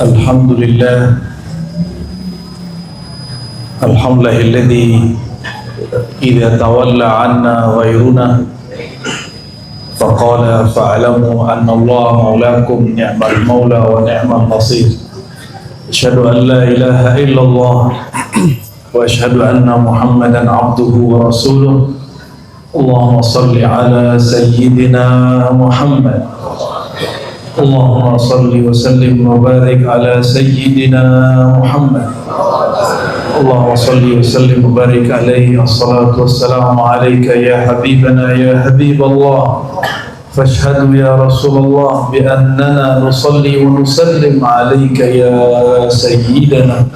Alhamdulillah, alhamdulillahilladzi idza tawalla 'anna ghayruna faqala fa'lamu anna Allah maulakum ni'mal maula wa ni'mal nasir. Asyhadu an la ilaha illallah wa asyhadu anna Muhammadan 'abduhu wa rasuluh. Allahumma salli ala sayyidina Muhammad. Allahumma salli wa sallim wa barik ala sayyidina Muhammad. Allahumma salli wa sallim wa barik alaihi. Assalatu wassalamu alayka ya habibana ya habiballah. Fashhadu ya Rasulullah bi annana nusalli wa nusallim alayka ya sayyidina.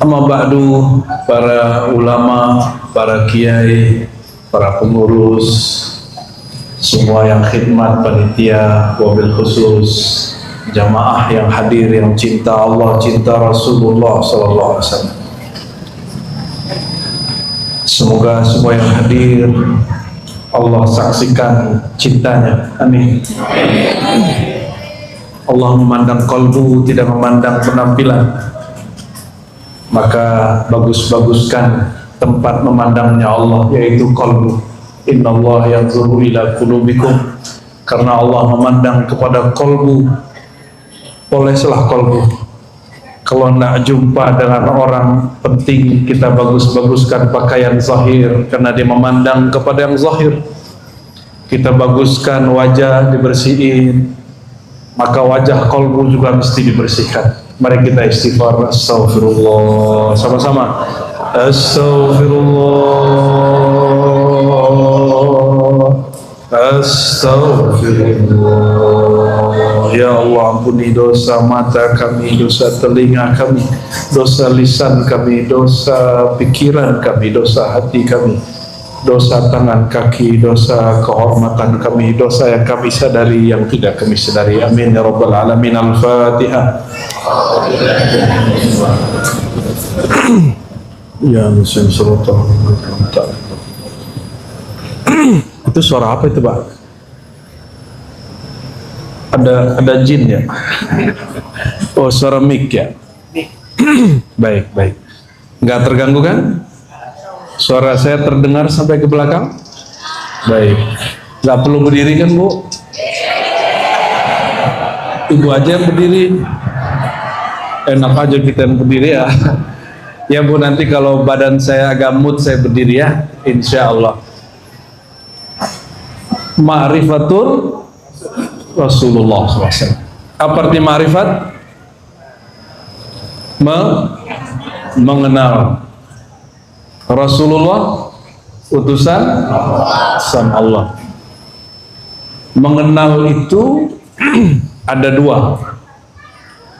Amma ba'du, para ulama, para kiai, para pengurus, semua yang khidmat panitia, wabil khusus jamaah yang hadir, yang cinta Allah, cinta Rasulullah sallallahu alaihi wasallam. Semoga semua yang hadir Allah saksikan cintanya. Amin. Allah memandang qalbu, tidak memandang penampilan. Maka bagus-baguskan tempat memandangnya Allah, yaitu qalbu. Innallaha yanzuru ila qulubikum. Karena Allah memandang kepada qalbu. Oleslah qalbu. Kalau nak jumpa dengan orang, penting kita bagus-baguskan pakaian zahir, karena dia memandang kepada yang zahir. Kita baguskan wajah, dibersihin, maka wajah qalbu juga mesti dibersihkan. Mari kita istighfar. Astaghfirullah sama-sama. Astaghfirullah, astaghfirullah. Ya Allah, ampuni dosa mata kami, dosa telinga kami, dosa lisan kami, dosa pikiran kami, dosa hati kami, dosa tangan kaki, dosa kehormatan kami, dosa yang kami sadari, yang tidak kami sadari. Amin ya rabbal alamin. Al-Fatihah. Ya Muslim Surutah. Itu suara apa itu, Pak? Ada jin ya? Oh, suara mic ya? Baik, baik. Nggak terganggu kan? Suara saya terdengar sampai ke belakang? Baik. Nggak perlu berdiri kan, Bu? Ibu aja yang berdiri. Enak aja kita yang berdiri ya. Ya Bu, nanti kalau badan saya agak mood saya berdiri ya, insya Allah. Ma'rifatul Rasulullah SAW. Apa arti ma'rifat? Mengenal Rasulullah, utusan Allah. Mengenal itu ada dua.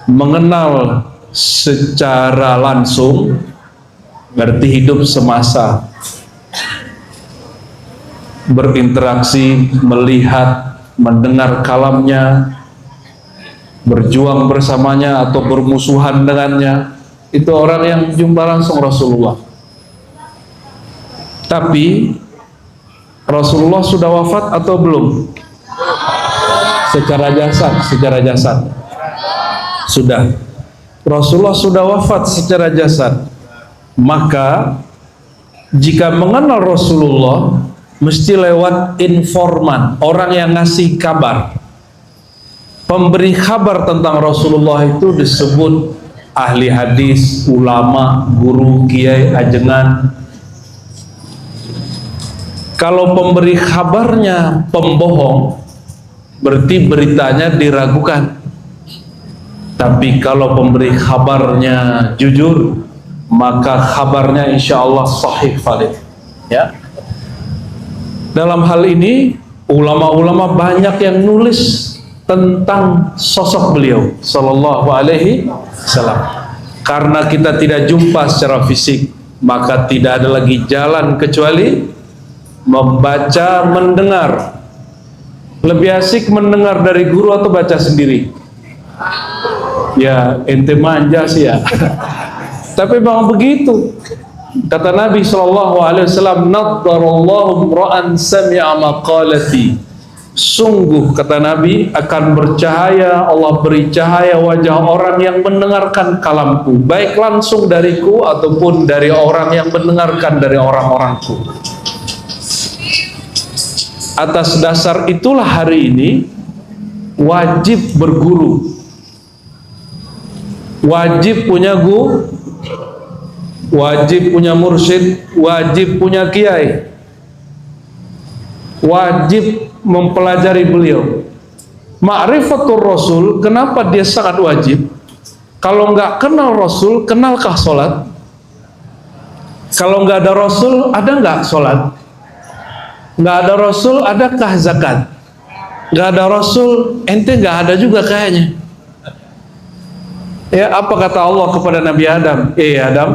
Mengenal secara langsung berarti hidup semasa, berinteraksi, melihat, mendengar kalamnya, berjuang bersamanya atau bermusuhan dengannya. Itu orang yang jumpa langsung Rasulullah. Tapi Rasulullah sudah wafat atau belum? Secara jasad sudah. Rasulullah sudah wafat secara jasad. Maka jika mengenal Rasulullah mesti lewat informan, orang yang ngasih kabar. Pemberi kabar tentang Rasulullah itu disebut ahli hadis, ulama, guru, kiai, ajengan. Kalau pemberi kabarnya pembohong, berarti beritanya diragukan. Tapi kalau pemberi kabarnya jujur, maka kabarnya insya Allah sahih valid. Ya. Dalam hal ini ulama-ulama banyak yang nulis tentang sosok beliau sallallahu alaihi wasallam. Karena kita tidak jumpa secara fisik, maka tidak ada lagi jalan kecuali membaca, mendengar. Lebih asik mendengar dari guru atau baca sendiri? Ya ente manja sih ya. Tapi memang begitu. Kata Nabi SAW, "Naddarallahu imra'an sami'a maqalati." Sungguh kata Nabi akan bercahaya, Allah beri cahaya wajah orang yang mendengarkan kalamku, baik langsung dariku ataupun dari orang yang mendengarkan dari orang-orangku. Atas dasar itulah hari ini wajib berguru, wajib punya guru, wajib punya mursyid, wajib punya kiai, wajib mempelajari beliau. Ma'rifatul Rasul, kenapa dia sangat wajib? Kalau nggak kenal Rasul, kenalkah sholat? Kalau nggak ada Rasul, ada nggak sholat? Nggak ada Rasul, adakah zakat? Nggak ada Rasul, ente nggak ada juga kayaknya. Ya, apa kata Allah kepada Nabi Adam? Adam,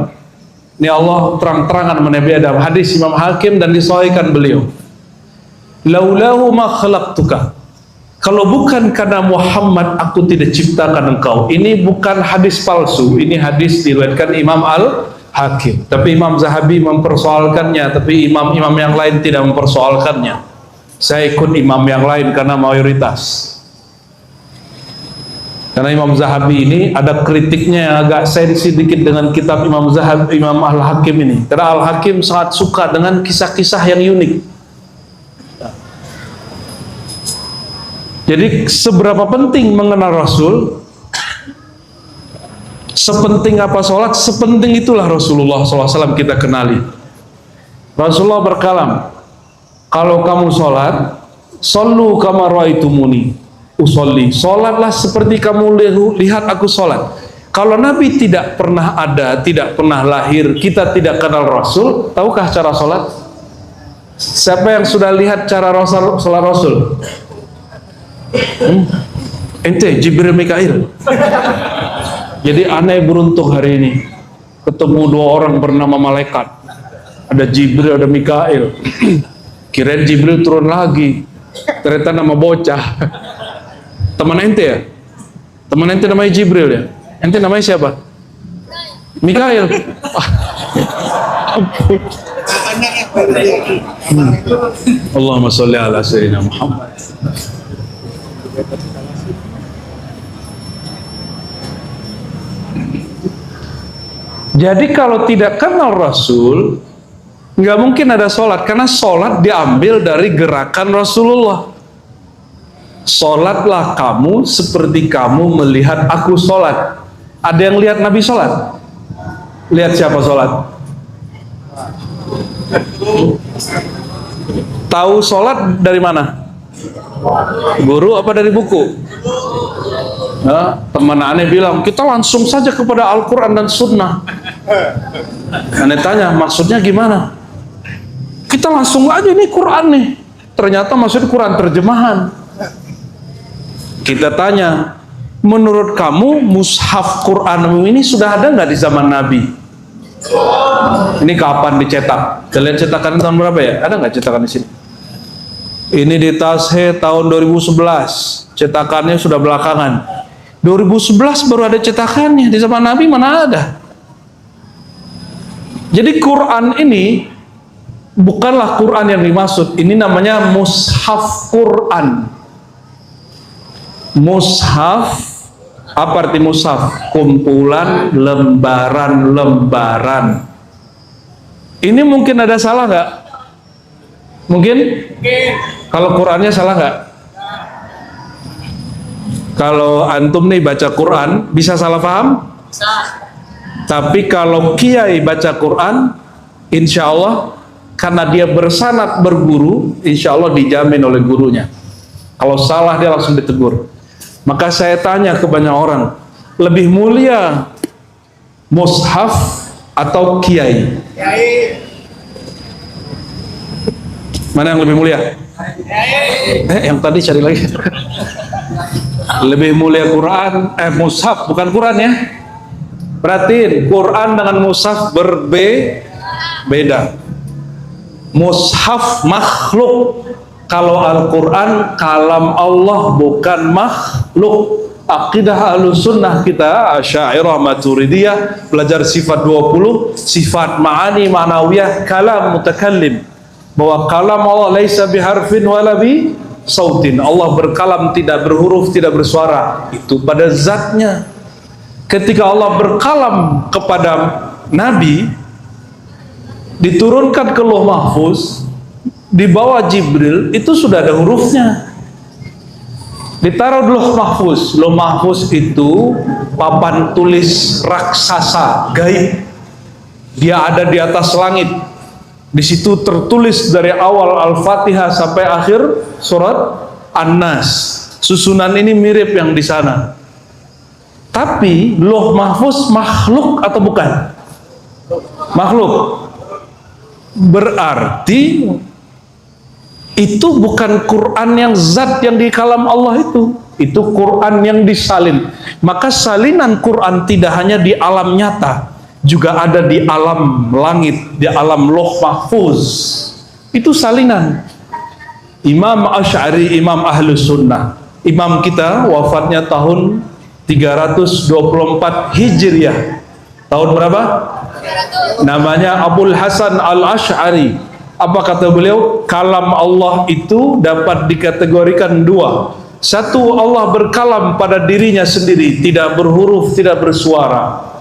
ini Allah terang-terangan sama Nabi Adam. Hadis Imam Hakim dan disahihkan beliau. Laulahu ma khalaqtuka. Kalau bukan karena Muhammad, aku tidak ciptakan engkau. Ini bukan hadis palsu, ini hadis diriwayatkan Imam Al-Hakim. Tapi Imam Zahabi mempersoalkannya, tapi imam-imam yang lain tidak mempersoalkannya. Saya ikut imam yang lain karena mayoritas. Karena Imam Zahabi ini ada kritiknya yang agak sensi dikit dengan kitab Imam Zahabi, Imam Al-Hakim ini. Karena Al-Hakim sangat suka dengan kisah-kisah yang unik. Jadi seberapa penting mengenal Rasul, sepenting apa sholat, sepenting itulah Rasulullah SAW kita kenali. Rasulullah berkalam, kalau kamu sholat, sallu kama ra'aitumuni usolli, sholatlah seperti kamu lihat aku sholat. Kalau Nabi tidak pernah ada, tidak pernah lahir, kita tidak kenal Rasul, tahukah cara sholat? Siapa yang sudah lihat cara sholat Rasul? Ente Jibril Mikail. Jadi aneh beruntung hari ini ketemu dua orang bernama malaikat, ada Jibril ada Mikail. Kirain Jibril turun lagi, ternyata nama bocah. Teman ente ya? Teman ente namanya Jibril ya? Ente namanya siapa? Mikail. Allahumma sholli ala sayyidina Muhammad. Jadi kalau tidak kenal Rasul, nggak mungkin ada sholat, karena sholat diambil dari gerakan Rasulullah. Sholatlah kamu seperti kamu melihat aku sholat. Ada yang lihat Nabi sholat? Lihat siapa sholat? Tahu sholat dari mana? Guru apa dari buku? Nah, teman aneh bilang, kita langsung saja kepada Al-Quran dan Sunnah. Aneh tanya, maksudnya gimana? Kita langsung aja nih Quran nih. Ternyata maksud Quran terjemahan. Kita tanya, menurut kamu mushaf Quran ini sudah ada nggak di zaman Nabi? Ini kapan dicetak? Kalian cetakan tahun berapa ya? Ada nggak cetakan di sini? Ini di Tashe tahun 2011. Cetakannya sudah belakangan. 2011 baru ada cetakannya, di zaman Nabi mana ada. Jadi Quran ini bukanlah Quran yang dimaksud, ini namanya mushaf Quran. Mushaf, apa arti mushaf? Kumpulan lembaran-lembaran. Ini mungkin ada salah nggak? Mungkin? Kalau Qurannya salah nggak? Kalau antum nih baca Quran, bisa salah paham? Bisa. Tapi kalau kiai baca Quran, insya Allah, karena dia bersanad berguru, insya Allah dijamin oleh gurunya. Kalau salah dia langsung ditegur. Maka saya tanya ke banyak orang, lebih mulia mushaf atau kiai? Mana yang lebih mulia? Yang tadi cari lagi. Lebih mulia Quran, mushaf bukan Quran ya. Perhatiin, Quran dengan mushaf berbeda. Mushaf makhluk. Kalau Al-Quran kalam Allah, bukan makhluk. Akidah Ahlussunnah kita Asy'ariyah Maturidiyah, belajar sifat 20, sifat ma'ani ma'nawiyah, kalam mutakallim, bahwa kalam Allah laisa biharfin wala bi sautin. Allah berkalam, tidak berhuruf, tidak bersuara. Itu pada zatnya. Ketika Allah berkalam kepada Nabi, diturunkan ke Lauh Mahfuz, dibawa Jibril, itu sudah ada hurufnya. Ditaruh di Lauh Mahfuz. Lauh Mahfuz itu papan tulis raksasa, gaib. Dia ada di atas langit. Di situ tertulis dari awal Al-Fatihah sampai akhir surat An-Nas. Susunan ini mirip yang di sana. Tapi Lauh Mahfuz makhluk atau bukan? Makhluk. Berarti itu bukan Quran yang zat yang di kalam Allah itu. Itu Quran yang disalin. Maka salinan Quran tidak hanya di alam nyata, juga ada di alam langit, di alam Lauh Mahfuz. Itu salinan. Imam Asy'ari, Imam Ahlus Sunnah, imam kita wafatnya tahun 324 Hijriah. Tahun berapa? Namanya Abul Hasan Al-Asy'ari. Apa kata beliau? Kalam Allah itu dapat dikategorikan dua. Satu, Allah berkalam pada dirinya sendiri, tidak berhuruf, tidak bersuara.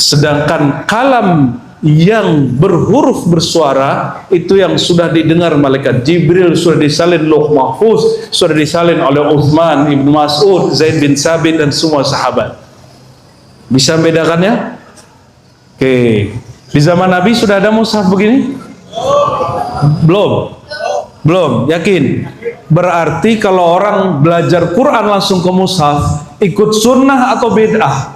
Sedangkan kalam yang berhuruf bersuara itu yang sudah didengar malaikat Jibril, sudah disalin Lauh Mahfuz, sudah disalin oleh Utsman, Ibnu Mas'ud, Zaid bin Sabit dan semua sahabat. Bisa membedakannya? Oke. Di zaman Nabi sudah ada mushaf begini? Belum. Belum, yakin? Berarti kalau orang belajar Quran langsung ke mushaf, ikut sunnah atau bid'ah?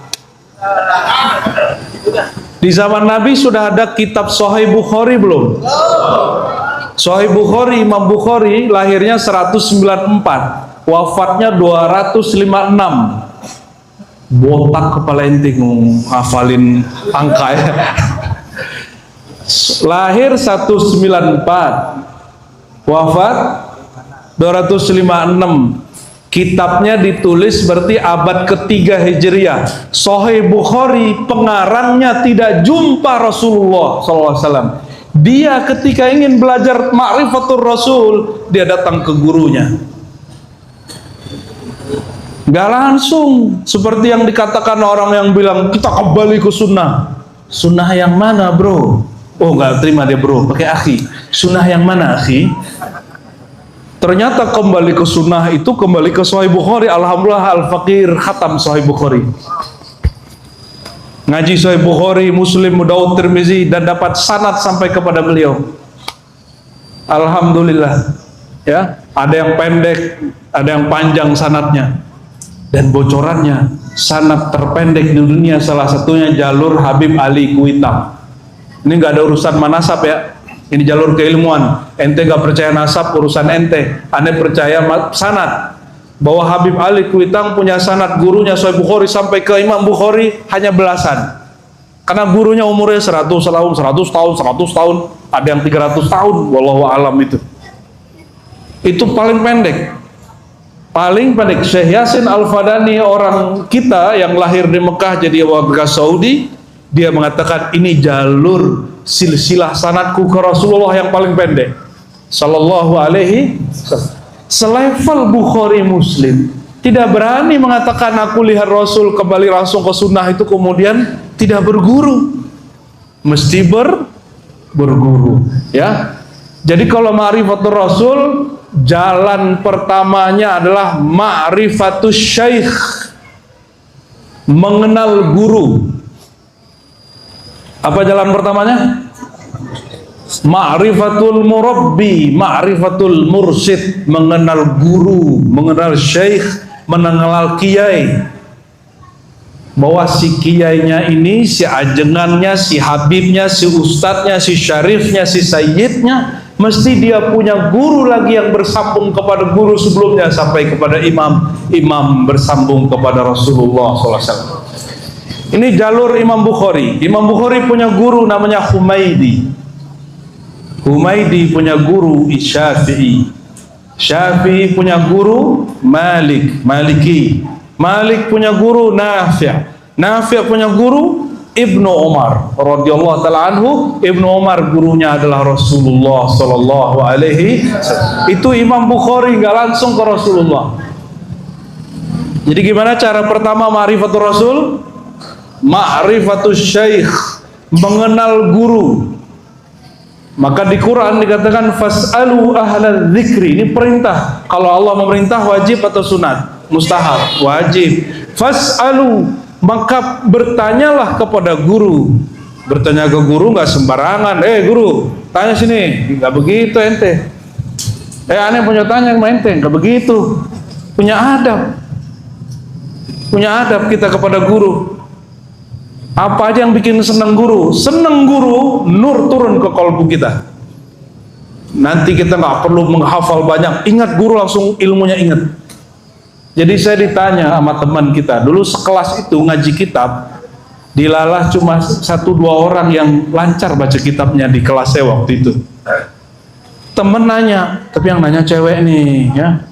Di zaman Nabi sudah ada kitab Sahih Bukhari belum? Sahih Bukhari, Imam Bukhari lahirnya 194, wafatnya 256. Botak kepala ente ngafalin angka ya. Lahir 194, wafat 256. Kitabnya ditulis berarti abad ketiga Hijriah. Sahih Bukhari pengarangnya tidak jumpa Rasulullah SAW. Dia ketika ingin belajar ma'rifatul Rasul, dia datang ke gurunya. Gak langsung seperti yang dikatakan orang yang bilang kita kembali ke sunnah. Sunnah yang mana bro? Oh gak terima dia bro, pakai akhi. Sunnah yang mana akhi? Ternyata kembali ke sunnah itu kembali ke Sahih Bukhari. Alhamdulillah Al-Faqir khatam Sahih Bukhari. Ngaji Sahih Bukhari, Muslim, Daud, Tirmizi dan dapat sanad sampai kepada beliau. Alhamdulillah. Ya, ada yang pendek, ada yang panjang sanadnya. Dan bocorannya, sanad terpendek di dunia salah satunya jalur Habib Ali Kuitam. Ini nggak ada urusan manasab ya. Ini jalur keilmuan. Ente gak percaya nasab, urusan ente. Ane percaya sanad. Bahwa Habib Ali Kuitang punya sanad gurunya Sahih Bukhari sampai ke Imam Bukhari hanya belasan. Karena gurunya umurnya 100 tahun, 100 tahun, 100 tahun. Ada yang 300 tahun. Wallahu alam itu. Itu paling pendek. Paling pendek. Syekh Yasin Al-Fadani, orang kita yang lahir di Mekah jadi warga Saudi, dia mengatakan ini jalur silsilah sanadku ke Rasulullah yang paling pendek sallallahu alaihi wasallam. Selevel Bukhari Muslim tidak berani mengatakan aku lihat Rasul kembali langsung ke sunnah itu kemudian tidak berguru, mesti berguru ya. Jadi kalau ma'rifatul Rasul, jalan pertamanya adalah ma'rifatus syekh, mengenal guru. Apa jalan pertamanya? Ma'rifatul murabbi, ma'rifatul mursyid, mengenal guru, mengenal syekh, mengenal kiai. Bahwa si kiainya ini, si ajengannya, si habibnya, si ustadznya, si syarifnya, si sayyidnya, mesti dia punya guru lagi yang bersambung kepada guru sebelumnya sampai kepada imam, imam bersambung kepada Rasulullah SAW. Ini jalur Imam Bukhari. Imam Bukhari punya guru namanya Humaidi. Humaidi punya guru Syafi'i. Syafi'i punya guru Maliki. Malik punya guru Nafi'. Nafi' punya guru Ibnu Umar radhiyallahu taala anhu. Ibnu Umar gurunya adalah Rasulullah sallallahu alaihi wasallam. Itu Imam Bukhari nggak langsung ke Rasulullah. Jadi gimana cara pertama ma'rifatul Rasul? Ma'rifatul Syekh, mengenal guru. Maka di Quran dikatakan fas'alu ahlal dzikri. Ini perintah. Kalau Allah memerintah wajib atau sunat? Mustahab, wajib. Fas'alu, maka bertanyalah kepada guru. Bertanya ke guru nggak sembarangan. Guru, tanya sini. Nggak begitu ente. Aneh punya tanya sama ente. Nggak begitu. Punya adab. Punya adab kita kepada guru. Apa aja yang bikin senang guru? Senang guru, nur turun ke kalbu kita. Nanti kita nggak perlu menghafal banyak. Ingat guru langsung ilmunya ingat. Jadi saya ditanya sama teman kita, dulu sekelas itu ngaji kitab, dilalah cuma 1-2 orang yang lancar baca kitabnya di kelas saya waktu itu. Temen nanya, tapi yang nanya cewek nih, ya,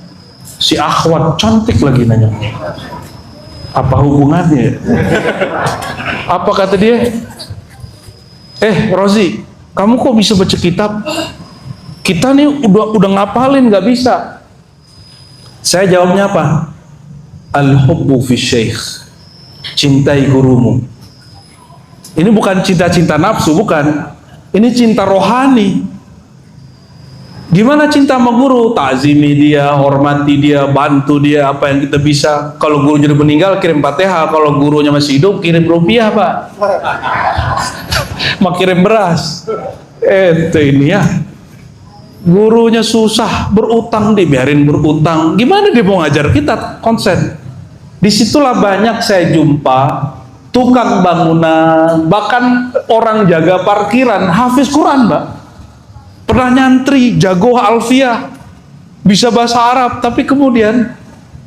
si akhwat cantik lagi nanya. Apa hubungannya? Apa kata dia? Rozi, kamu kok bisa baca kitab? Kita nih udah ngapalin nggak bisa. Saya jawabnya apa? Al-hubbu fi syekh. Cintai gurumu. Ini bukan cinta-cinta nafsu, bukan. Ini cinta rohani. Gimana cinta sama guru? Ta'zimi dia, hormati dia, bantu dia apa yang kita bisa. Kalau gurunya udah meninggal kirim Fatihah, kalau gurunya masih hidup kirim rupiah, Pak. Mau kirim beras. Itu ini ya. Gurunya susah, berutang, dibiarin berutang. Gimana dia mau ngajar kita konsen? Disitulah banyak saya jumpa tukang bangunan, bahkan orang jaga parkiran, hafiz Quran, Mbak. Pernah nyantri, jago alfiah, bisa bahasa Arab, tapi kemudian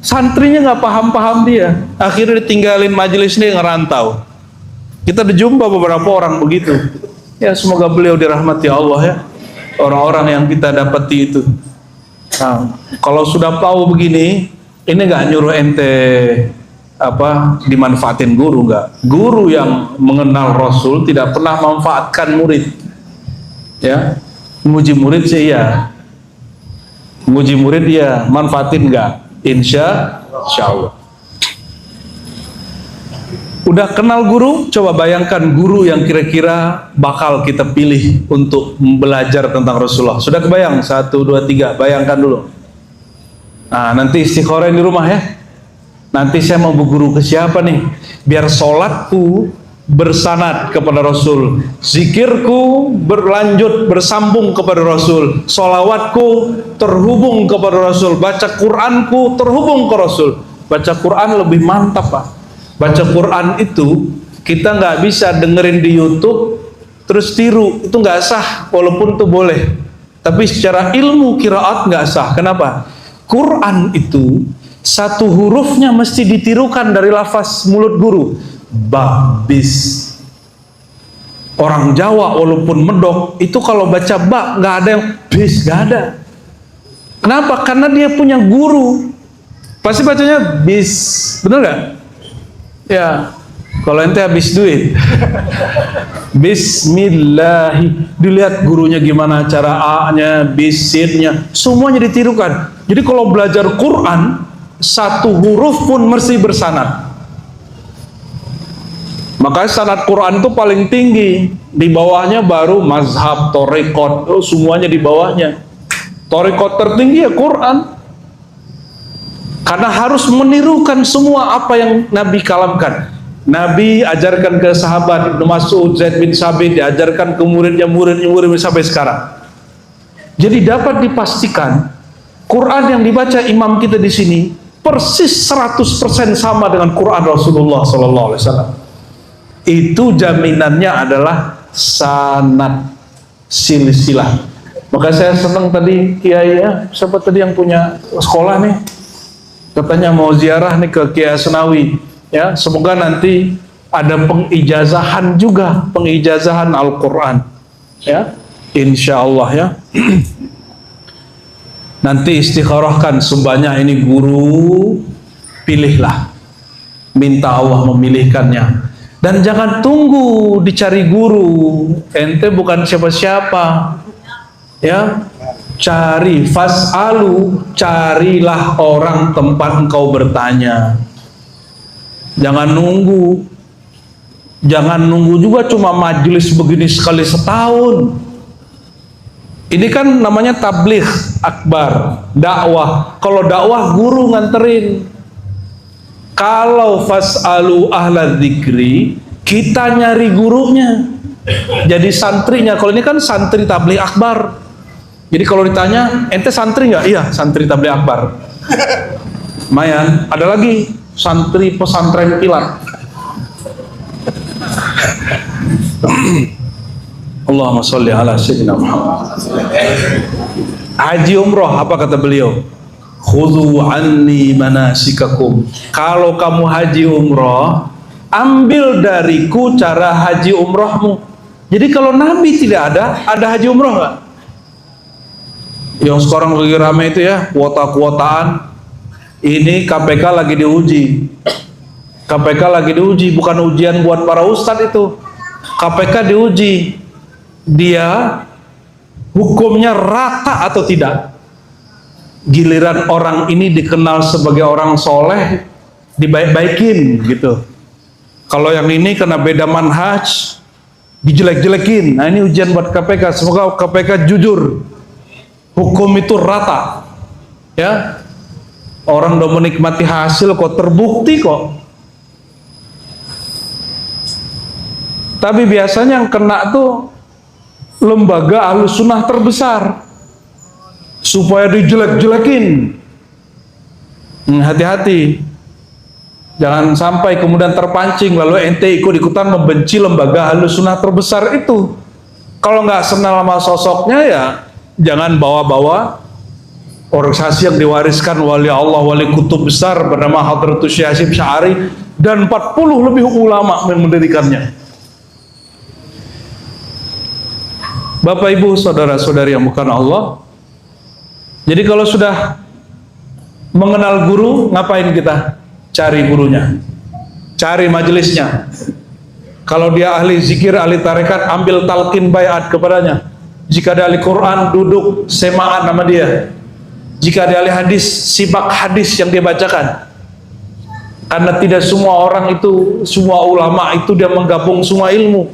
santrinya nggak paham-paham dia. Akhirnya ditinggalin majelis ini ngerantau. Kita dijumpa beberapa orang begitu. Ya semoga beliau dirahmati Allah ya. Orang-orang yang kita dapati itu. Nah, kalau sudah tahu begini, ini nggak nyuruh ente dimanfaatin guru, nggak. Guru yang mengenal Rasul tidak pernah memanfaatkan murid. Ya. Muji murid sih ya, muji murid ya, manfaatin nggak? Insya Allah. Udah kenal guru, coba bayangkan guru yang kira-kira bakal kita pilih untuk belajar tentang Rasulullah. Sudah kebayang? 1, 2, 3, bayangkan dulu. Nah, nanti istikharah di rumah ya. Nanti saya mau berguru ke siapa nih? Biar sholatku bersanad kepada Rasul, zikirku berlanjut bersambung kepada Rasul, sholawatku terhubung kepada Rasul, baca Quranku terhubung ke Rasul. Baca Quran lebih mantap, Pak. Baca Quran itu kita nggak bisa dengerin di YouTube terus tiru, itu nggak sah, walaupun itu boleh. Tapi secara ilmu qiraat nggak sah. Kenapa? Quran itu satu hurufnya mesti ditirukan dari lafaz mulut guru. Babis. Orang Jawa walaupun medok itu kalau baca ba nggak ada yang bis, nggak ada. Kenapa? Karena dia punya guru. Pasti bacanya bis, bener nggak? Ya. Kalau ente habis duit, Bismillahi, dilihat gurunya gimana cara A-nya, bis-nya, semuanya ditirukan. Jadi kalau belajar Quran, satu huruf pun mesti bersanad. Makanya sanad Quran itu paling tinggi, di bawahnya baru mazhab, thariqat, semuanya di bawahnya. Thariqat tertinggi ya Quran, karena harus menirukan semua apa yang Nabi kalamkan. Nabi ajarkan ke sahabat Ibnu Mas'ud, Zaid bin Sabit, diajarkan ke muridnya sampai sekarang. Jadi dapat dipastikan Quran yang dibaca imam kita di sini persis 100% sama dengan Quran Rasulullah SAW. Itu jaminannya adalah sanad silsilah. Maka saya senang tadi Kiai ya, siapa tadi yang punya sekolah nih, katanya mau ziarah nih ke Kiai Senawi ya, semoga nanti ada pengijazahan juga, pengijazahan Al-Quran ya, insya Allah ya. Nanti istikharahkan sebanyak ini guru, pilihlah, minta Allah memilihkannya. Dan jangan tunggu dicari guru, ente bukan siapa-siapa. Ya, cari, fas'alu, carilah orang tempat engkau bertanya. Jangan nunggu. Jangan nunggu juga cuma majelis begini sekali setahun. Ini kan namanya tabligh akbar, dakwah. Kalau dakwah guru nganterin. Kalau fas'alu ahla dzikri, kita nyari gurunya. Jadi santrinya. Kalau ini kan santri tabligh akbar. Jadi kalau ditanya, ente santri nggak? Iya, santri tabligh akbar. Lumayan. Ada lagi santri pesantren kilat. Allahumma sholli ala sayyidina Muhammad. Haji umroh, apa kata beliau? Khudhu anni manasikakum. Kalau kamu haji umroh, ambil dariku cara haji umrohmu. Jadi kalau Nabi tidak ada haji umroh nggak? Yang sekarang lagi ramai itu ya, kuota-kuotaan. Ini KPK lagi diuji. KPK lagi diuji, bukan ujian buat para ustadz itu. KPK diuji. Dia hukumnya rata atau tidak? Giliran orang ini dikenal sebagai orang soleh, dibaik-baikin gitu. Kalau yang ini kena beda manhaj, dijelek-jelekin. Nah ini ujian buat KPK. Semoga KPK jujur. Hukum itu rata. Ya, orang udah menikmati hasil kok, terbukti kok. Tapi biasanya yang kena tuh lembaga Ahlus Sunnah terbesar. Supaya dijelek-jelekin. Hati-hati. Jangan sampai kemudian terpancing lalu ente ikut-ikutan membenci lembaga Ahlus Sunnah terbesar itu. Kalau nggak senang sama sosoknya ya jangan bawa-bawa organisasi yang diwariskan wali Allah, wali kutub besar bernama Hadratus Syekh Hasyim Sya'ari dan 40 lebih ulama yang mendirikannya. Bapak Ibu, saudara-saudari yang bukan Allah. Jadi kalau sudah mengenal guru, ngapain kita? Cari gurunya, cari majelisnya. Kalau dia ahli zikir, ahli tarekat, ambil talqin bayat kepadanya. Jika dia ahli Quran, duduk semaan nama dia. Jika dia ahli hadis, simak hadis yang dia bacakan. Karena tidak semua orang itu, semua ulama itu dia menggabung semua ilmu.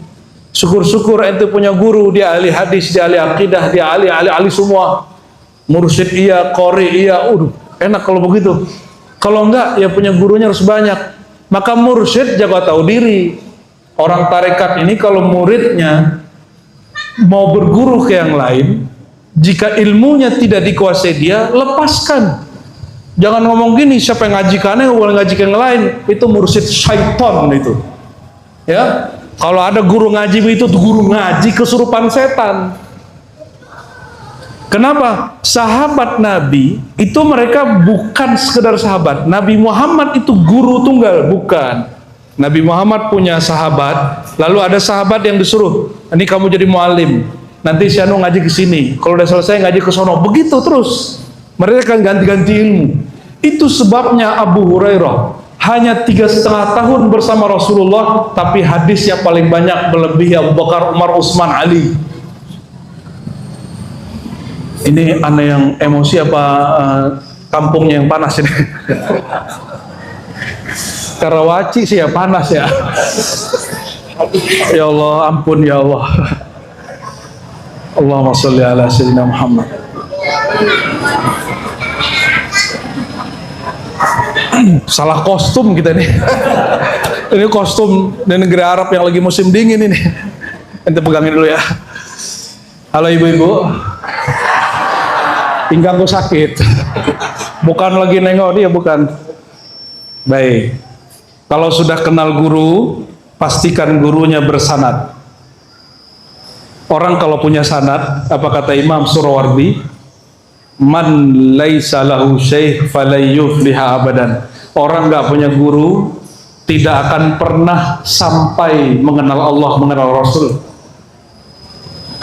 Syukur-syukur ente punya guru, dia ahli hadis, dia ahli akidah, dia ahli semua. Mursyid iya, qori iya, enak kalau begitu. Kalau enggak, ya punya gurunya harus banyak. Maka mursyid jaga tahu diri. Orang tarekat ini kalau muridnya mau berguru ke yang lain, jika ilmunya tidak dikuasai dia, lepaskan. Jangan ngomong gini, siapa yang ngajikannya, boleh ngaji ke yang lain. Itu mursyid syaitan itu. Ya, kalau ada guru ngaji itu guru ngaji kesurupan setan. Kenapa? Sahabat Nabi itu mereka bukan sekedar sahabat. Nabi Muhammad itu guru tunggal, bukan. Nabi Muhammad punya sahabat, lalu ada sahabat yang disuruh, ini kamu jadi mualim, nanti si anu ngaji ke sini, kalau udah selesai ngaji ke sono, begitu terus. Mereka akan ganti-ganti ilmu. Itu sebabnya Abu Hurairah hanya 3,5 tahun bersama Rasulullah, tapi hadis yang paling banyak melebihi Abu Bakar, Umar, Utsman, Ali. Ini aneh yang emosi apa kampungnya yang panas ini? Karawaci sih ya panas ya. Ya Allah, ampun ya Allah. Allahumma sholli ala sayyidina Muhammad. Salah kostum kita nih. Ini kostum di negeri Arab yang lagi musim dingin ini. Ente pegangin dulu ya. Halo ibu-ibu. Pinggangku sakit. Bukan lagi nengok dia, bukan. Baik. Kalau sudah kenal guru, pastikan gurunya bersanad. Orang kalau punya sanad, apa kata Imam Surawardi? Man laisa lahu syekh falayufliha abadan. Orang nggak punya guru tidak akan pernah sampai mengenal Allah, mengenal Rasul.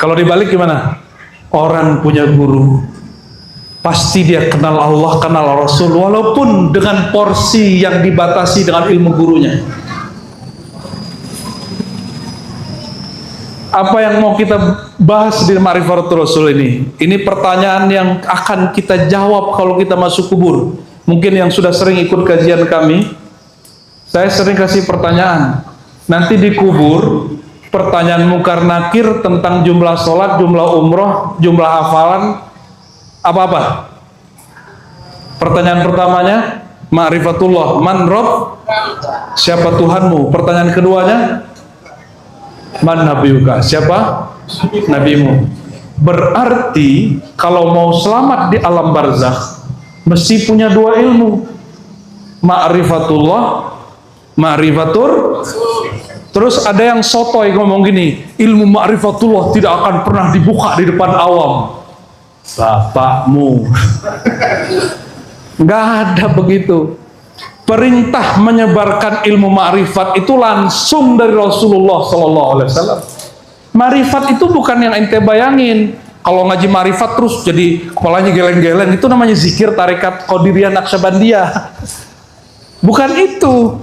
Kalau dibalik gimana? Orang punya guru pasti dia kenal Allah, kenal Rasul, walaupun dengan porsi yang dibatasi dengan ilmu gurunya. Apa yang mau kita bahas di Ma'rifatul Rasul ini? Ini pertanyaan yang akan kita jawab kalau kita masuk kubur. Mungkin yang sudah sering ikut kajian kami, saya sering kasih pertanyaan. Nanti di kubur, pertanyaan Munkar Nakir tentang jumlah sholat, jumlah umroh, jumlah hafalan, apa-apa. Pertanyaan pertamanya, Ma'rifatullah, man Rob, siapa Tuhanmu? Pertanyaan keduanya, man nabiyuka, siapa nabimu? Berarti kalau mau selamat di alam barzakh mesti punya dua ilmu, ma'rifatullah, ma'rifatur. Terus ada yang sotoy ngomong gini, ilmu ma'rifatullah tidak akan pernah dibuka di depan awam. Bapakmu. Nggak ada begitu. Perintah menyebarkan ilmu ma'rifat itu langsung dari Rasulullah SAW. Ma'rifat itu bukan yang ente bayangin. Kalau ngaji ma'rifat terus jadi kepalanya geleng-geleng, itu namanya zikir tarekat Qadiriyah Naqsyabandiyah. Bukan itu.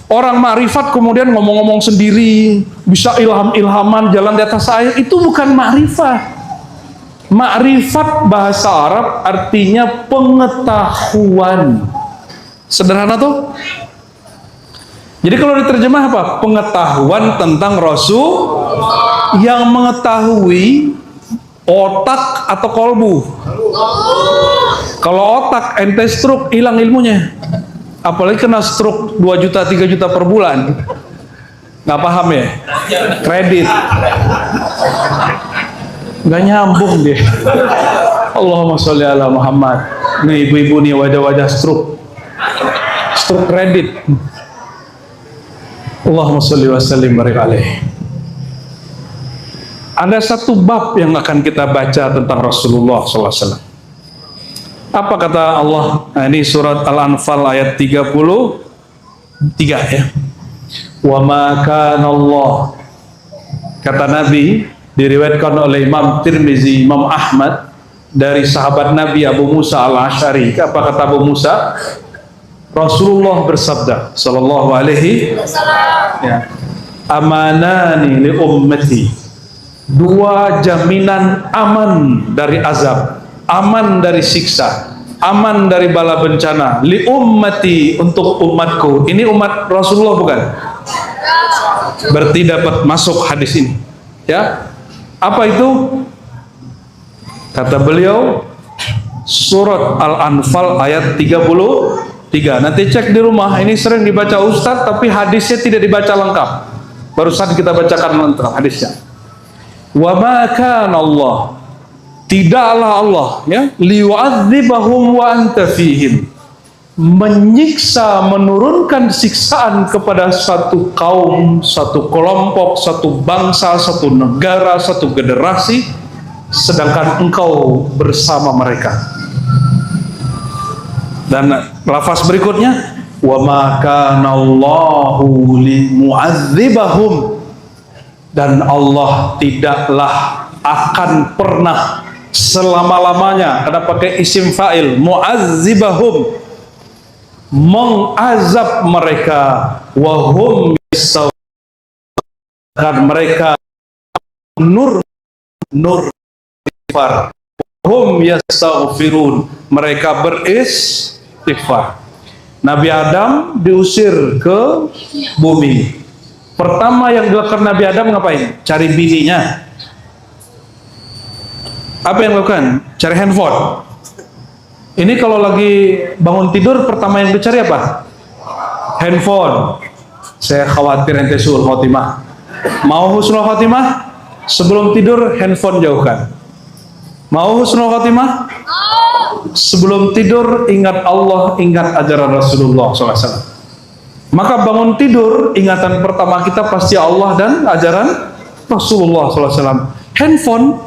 Orang ma'rifat kemudian ngomong-ngomong sendiri, bisa ilham-ilhaman jalan di atas air, itu bukan ma'rifat. Ma'rifat bahasa Arab artinya pengetahuan. Sederhana tuh. Jadi kalau diterjemah apa? Pengetahuan tentang Rasul yang mengetahui otak atau kolbu. Kalau otak ente stroke, hilang ilmunya. Apalagi kena stroke 2 juta 3 juta per bulan. Nggak paham ya? Kredit. Nggak nyambung dia. Allahumma sholli ala Muhammad. Nih ibu-ibu nih wajah-wajah stroke kredit. Allahumma sholli wa sallim barik alaih. Ada satu bab yang akan kita baca tentang Rasulullah SAW. Apa kata Allah? Nah, ini surat Al-Anfal ayat 33 ya. Wa ma kana Allah, kata Nabi, diriwayatkan oleh Imam Tirmizi, Imam Ahmad, dari sahabat Nabi Abu Musa Al-Asy'ari. Apa kata Abu Musa? Rasulullah bersabda sallallahu alaihi ya, amanani li ummati, dua jaminan aman dari azab, aman dari siksa, aman dari bala bencana, li ummati, untuk umatku. Ini umat Rasulullah bukan? Berarti dapat masuk hadis ini ya. Apa itu? Kata beliau, surat Al-Anfal ayat 33. Nanti cek di rumah, ini sering dibaca Ustadz tapi hadisnya tidak dibaca lengkap. Barusan kita bacakan lengkap hadisnya. Wa ma kana Allah, tidaklah Allah ya, liyu'adzibahum wa anta fihim, menyiksa, menurunkan siksaan kepada satu kaum, satu kelompok, satu bangsa, satu negara, satu generasi, sedangkan engkau bersama mereka. Dan lafaz berikutnya, wa ma kana Allahu limu'adzibahum, dan Allah tidaklah akan pernah selama-lamanya, ada pakai isim fa'il, mu'adzibahum, mengazab mereka, wahum dan mereka nur istighfar, hum yastaghfirun, mereka beristighfar. Nabi Adam diusir ke bumi. Pertama yang dilakukan Nabi Adam ngapain? Cari bininya. Apa yang dilakukan? Cari handphone. Ini kalau lagi bangun tidur, pertama yang dicari apa? Handphone. Saya khawatir ente suul khotimah. Mau husnul khotimah? Sebelum tidur handphone jauhkan. Mau husnul khotimah? Sebelum tidur ingat Allah, ingat ajaran Rasulullah SAW. Maka bangun tidur, ingatan pertama kita pasti Allah dan ajaran Rasulullah SAW. Handphone,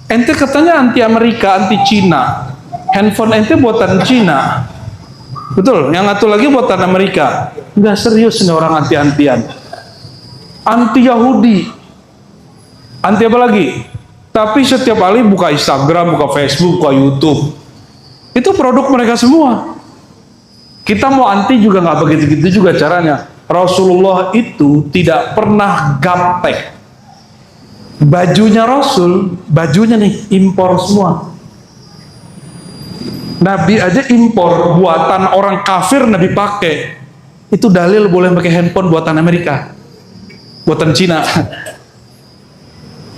ente katanya anti Amerika, anti Cina. Handphone ente buatan Cina, betul? Yang satu lagi buatan Amerika. Nggak serius nih orang anti-antian. Anti Yahudi, anti apa lagi? Tapi setiap kali buka Instagram, buka Facebook, buka YouTube, itu produk mereka semua. Kita mau anti juga nggak begitu-gitu juga caranya. Rasulullah itu tidak pernah gaptek. Bajunya Rasul, bajunya nih impor semua. Nabi aja impor, buatan orang kafir Nabi pakai. Itu dalil boleh pakai handphone buatan Amerika, buatan Cina.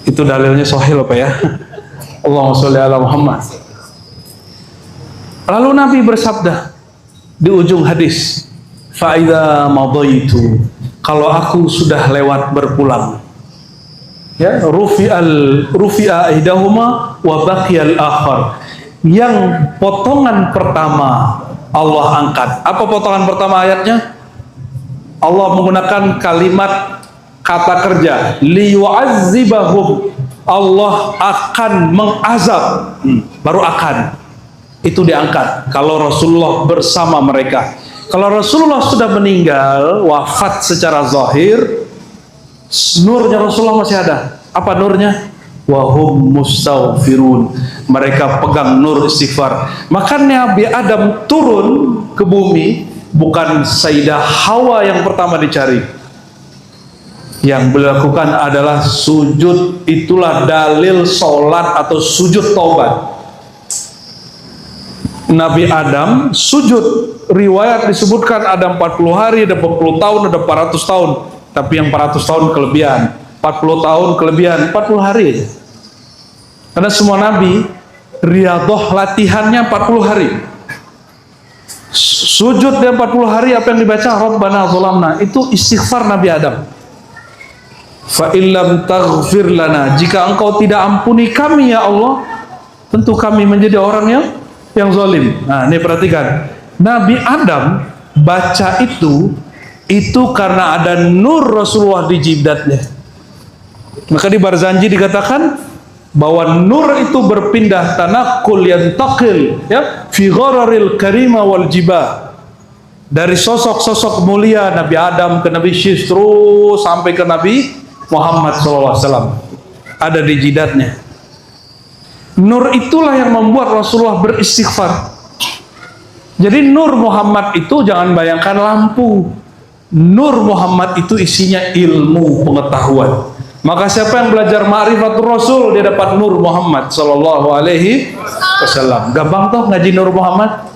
Itu dalilnya sahih Pak ya. Allahumma sholli ala Muhammad. Lalu Nabi bersabda di ujung hadis, fa idza madaitu, kalau aku sudah lewat berpulang, ya, rufi'a ihdahuma wa baqiyal akhar. Yang potongan pertama Allah angkat. Apa potongan pertama ayatnya? Allah menggunakan kalimat kata kerja, liyu'azzibahum, Allah akan mengazab. Baru akan, itu diangkat kalau Rasulullah bersama mereka. Kalau Rasulullah sudah meninggal, wafat secara zahir, nurnya Rasulullah masih ada. Apa nurnya? Wahum mustaghfirun, mereka pegang nur istighfar. Makanya Nabi Adam turun ke bumi, bukan Sayyidah Hawa yang pertama dicari. Yang beliau lakukan adalah sujud. Itulah dalil sholat atau sujud taubat. Nabi Adam sujud. Riwayat disebutkan ada 40 hari, ada 40 tahun, ada 400 tahun. Tapi yang 400 tahun kelebihan, 40 tahun kelebihan, 40 hari aja. Karena semua Nabi riyadhah latihannya 40 hari. Sujud dia 40 hari, apa yang dibaca? Rabbana zalamna. Itu istighfar Nabi Adam. Fa illam taghfir lana, jika engkau tidak ampuni kami ya Allah, tentu kami menjadi orang yang zalim. Nah, ini perhatikan. Nabi Adam baca itu karena ada nur Rasulullah di jidatnya. Maka di Barzanji dikatakan bahwa nur itu berpindah tanakul yantaqil, ya, fi ghararil karima wal jibah. Dari sosok-sosok mulia Nabi Adam ke Nabi Syis, terus sampai ke Nabi Muhammad SAW ada di jidatnya. Nur itulah yang membuat Rasulullah beristighfar. Jadi nur Muhammad itu jangan bayangkan lampu. Nur Muhammad itu isinya ilmu, pengetahuan. Maka siapa yang belajar ma'rifatul Rasul, dia dapat nur Muhammad sallallahu alaihi wasallam. Gampang toh ngaji nur Muhammad.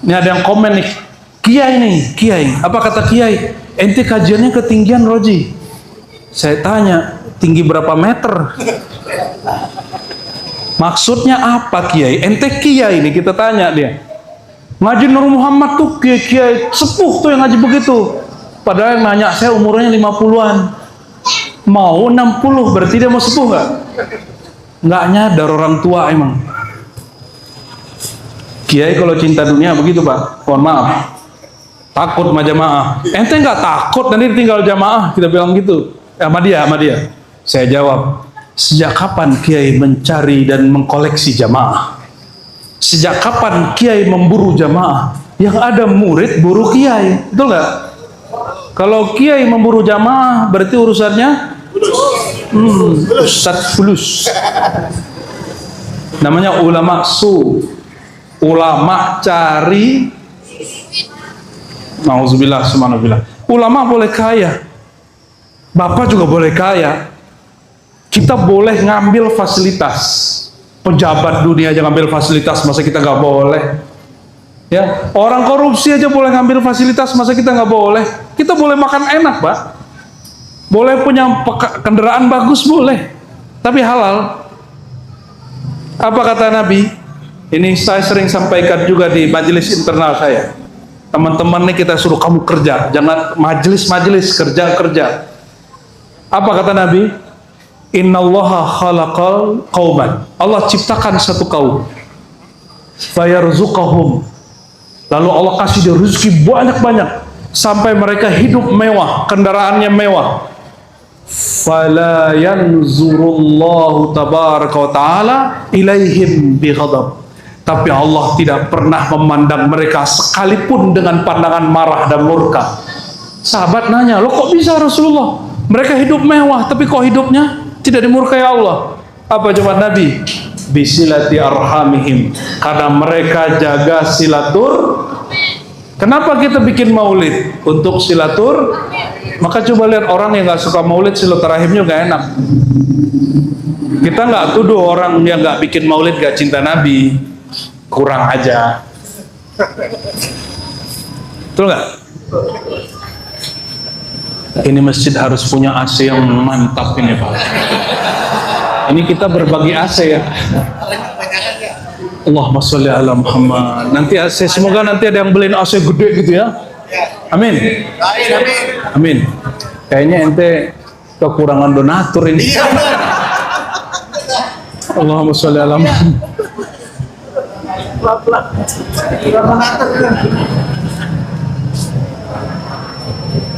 Ini ada yang komen nih, Kiai. Apa kata Kiai? Ente kajiannya ketinggian Roji. Saya tanya, tinggi berapa meter? Maksudnya apa Kiai? Ente Kiai nih, kita tanya dia. Ngaji Nur Muhammad tuh Kiai sepuh tuh yang ngaji begitu. Padahal yang nanya saya umurnya 50-an. Mau 60, berarti dia mau sepuh gak? Nggak nyadar orang tua emang. Kiai kalau cinta dunia begitu Pak, mohon maaf. Takut sama jamaah. Ente nggak takut nanti ditinggal jamaah, kita bilang gitu. Sama dia. Saya jawab, sejak kapan Kiai mencari dan mengkoleksi jamaah? Sejak kapan Kiai memburu jamaah? Yang ada murid buru Kiai, betul nggak? Kalau Kiai memburu jamaah berarti urusannya Ustadz fulus. Namanya ulama ulama cari. Nauzubillah, subhanallah. Ulama boleh kaya, Bapak juga boleh kaya. Kita boleh ngambil fasilitas. Pejabat dunia aja ngambil fasilitas, masa kita nggak boleh? Ya, orang korupsi aja boleh ngambil fasilitas, masa kita nggak boleh? Kita boleh makan enak, Pak. Boleh punya kendaraan bagus, boleh. Tapi halal. Apa kata Nabi? Ini saya sering sampaikan juga di majelis internal saya. Teman-teman nih kita suruh kamu kerja, jangan majelis kerja. Apa kata Nabi? Innallaha khalaqal qauman. Allah ciptakan satu kaum. Fayarzuqahum. Lalu Allah kasih dia rezeki banyak-banyak sampai mereka hidup mewah, kendaraannya mewah. Fala yanzurullahu tabaraka wa taala ilaihim bighadab. Tapi Allah tidak pernah memandang mereka sekalipun dengan pandangan marah dan murka. Sahabat nanya, "Loh kok bisa Rasulullah? Mereka hidup mewah, tapi kok hidupnya tidak dimurkai Allah?" Apa jawaban Nabi? Bisilati arhamihim, karena mereka jaga silatur. Kenapa kita bikin maulid? Untuk silatur Maka coba lihat orang yang nggak suka maulid, silaturahimnya gak enak. Kita nggak tuduh orang yang nggak bikin maulid gak cinta Nabi, kurang aja. Betul nggak? Ini masjid harus punya AC yang mantap ini Pak. Ini kita berbagi AC ya. Allahumma sholli ala Muhammad. Nanti AC, semoga nanti ada yang beliin AC gede gitu ya. Amin. Amin. Kayaknya ente kekurangan donatur ini. Allahumma sholli ala Muhammad.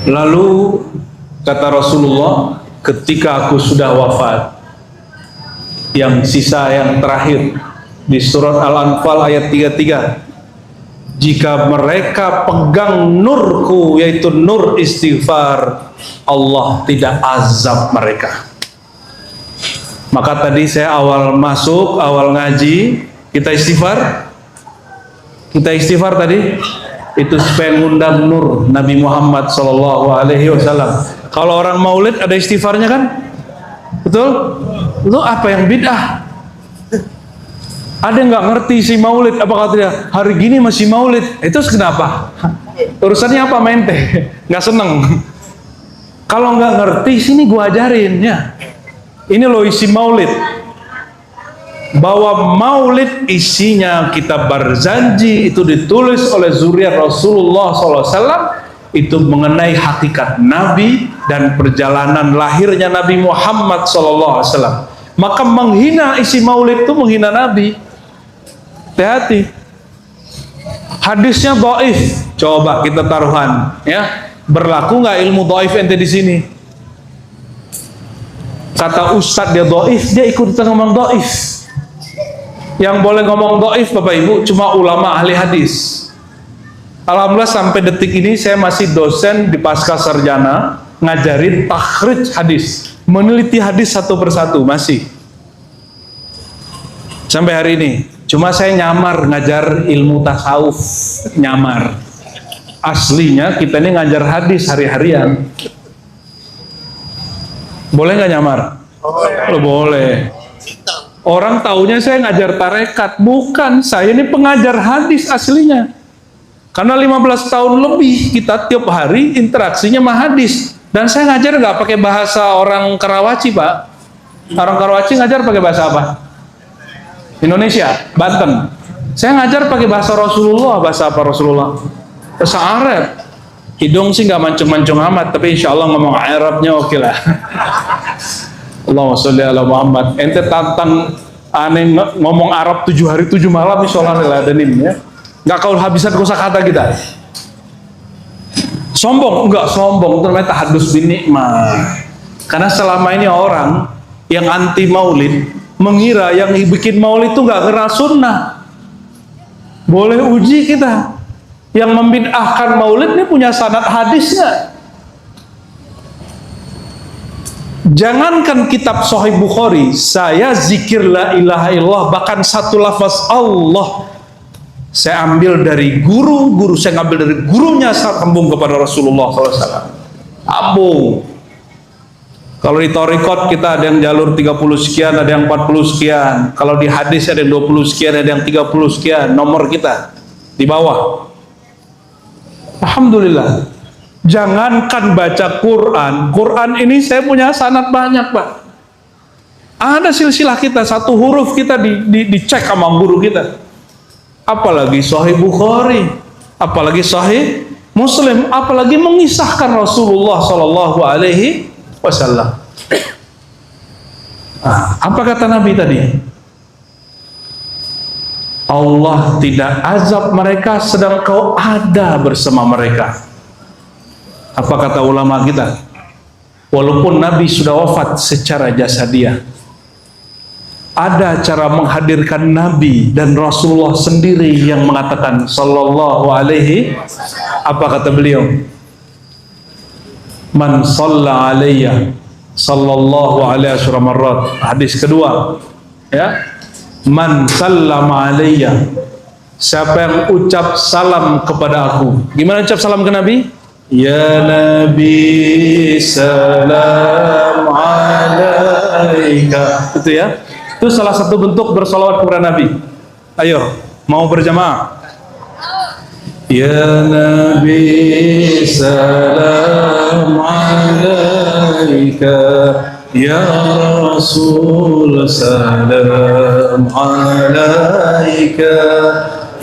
Lalu kata Rasulullah, ketika aku sudah wafat, yang sisa yang terakhir di surat Al-Anfal ayat 33, jika mereka pegang nurku, yaitu nur istighfar, Allah tidak azab mereka. Maka tadi saya awal masuk, awal ngaji, kita istighfar tadi, itu supaya ngundang nur Nabi Muhammad SAW. Kalau orang maulid ada istighfarnya kan? Betul? Itu apa yang bid'ah? Ada yang nggak ngerti si maulid, apa katanya hari gini masih maulid? Itu kenapa? Urusannya apa mente? Nggak seneng. Kalau nggak ngerti, sini gua ajarin ya. Ini loh isi maulid. Bahwa maulid isinya kita berjanji, itu ditulis oleh zuriat Rasulullah SAW, itu mengenai hakikat Nabi dan perjalanan lahirnya Nabi Muhammad SAW. Maka menghina isi maulid itu menghina Nabi. Hati-hati. Hadisnya dhaif. Coba kita taruhan, ya. Berlaku nggak ilmu dhaif ente di sini? Kata ustadz dia dhaif, dia ikut ngomong dhaif. Yang boleh ngomong dhaif Bapak Ibu cuma ulama ahli hadis. Alhamdulillah sampai detik ini saya masih dosen di pasca sarjana ngajarin takhrij hadis, meneliti hadis satu persatu masih. Sampai hari ini. Cuma saya nyamar ngajar ilmu tasawuf, nyamar. Aslinya kita ini ngajar hadis hari-harian. Boleh nggak nyamar? Oh, boleh. Orang taunya saya ngajar tarekat, bukan, saya ini pengajar hadis aslinya. Karena 15 tahun lebih kita tiap hari interaksinya sama hadis. Dan saya ngajar nggak pakai bahasa orang Karawaci, Pak. Orang Karawaci ngajar pakai bahasa apa? Indonesia, Banten. Saya ngajar pakai bahasa Rasulullah, bahasa apa Rasulullah? Bahasa Arab. Hidung sih nggak mancung-mancung amat, tapi insya Allah ngomong Arabnya oke lah. Allahumma sholli ala Muhammad. Ente tantang aneh ngomong Arab 7 hari 7 malam insyaallah adanim ya. Enggak kau habisan kosakata kita. Sombong? Enggak sombong, ternyata tahadus bin nikmah. Karena selama ini orang yang anti maulid mengira yang bikin maulid itu enggak kena sunnah. Boleh uji kita. Yang membid'ahkan maulid ini punya sanad hadis enggak? Jangankan kitab Sahih Bukhari, saya zikir la ilaha illallah, bahkan satu lafaz Allah saya ambil dari guru saya ngambil dari gurunya, saya sambung kepada Rasulullah SAW. Ambung. Kalau di Thariqat kita ada yang jalur 30 sekian, ada yang 40 sekian. Kalau di hadis ada yang 20 sekian, ada yang 30 sekian. Nomor kita di bawah. Alhamdulillah. Jangankan baca Quran, Quran ini saya punya sanad banyak Pak. Ada silsilah kita, satu huruf kita dicek sama guru kita. Apalagi Sahih Bukhari, apalagi Sahih Muslim, apalagi mengisahkan Rasulullah Sallallahu Alaihi Wasallam. Apa kata Nabi tadi? Allah tidak azab mereka sedang kau ada bersama mereka. Apa kata ulama kita? Walaupun Nabi sudah wafat secara jasadiah, ada cara menghadirkan Nabi dan Rasulullah sendiri yang mengatakan sallallahu alaihi, apa kata beliau? Man shalla alayya sallallahu alaihi wasallam. Hadis kedua, ya. Man sallama alayya, siapa yang ucap salam kepada aku. Gimana ucap salam ke Nabi? Ya Nabi salam alaika. Itu ya. Itu salah satu bentuk bersolawat kepada Nabi. Ayo, mau berjamaah? Ya Nabi salam alaika. Ya Rasul salam alaika.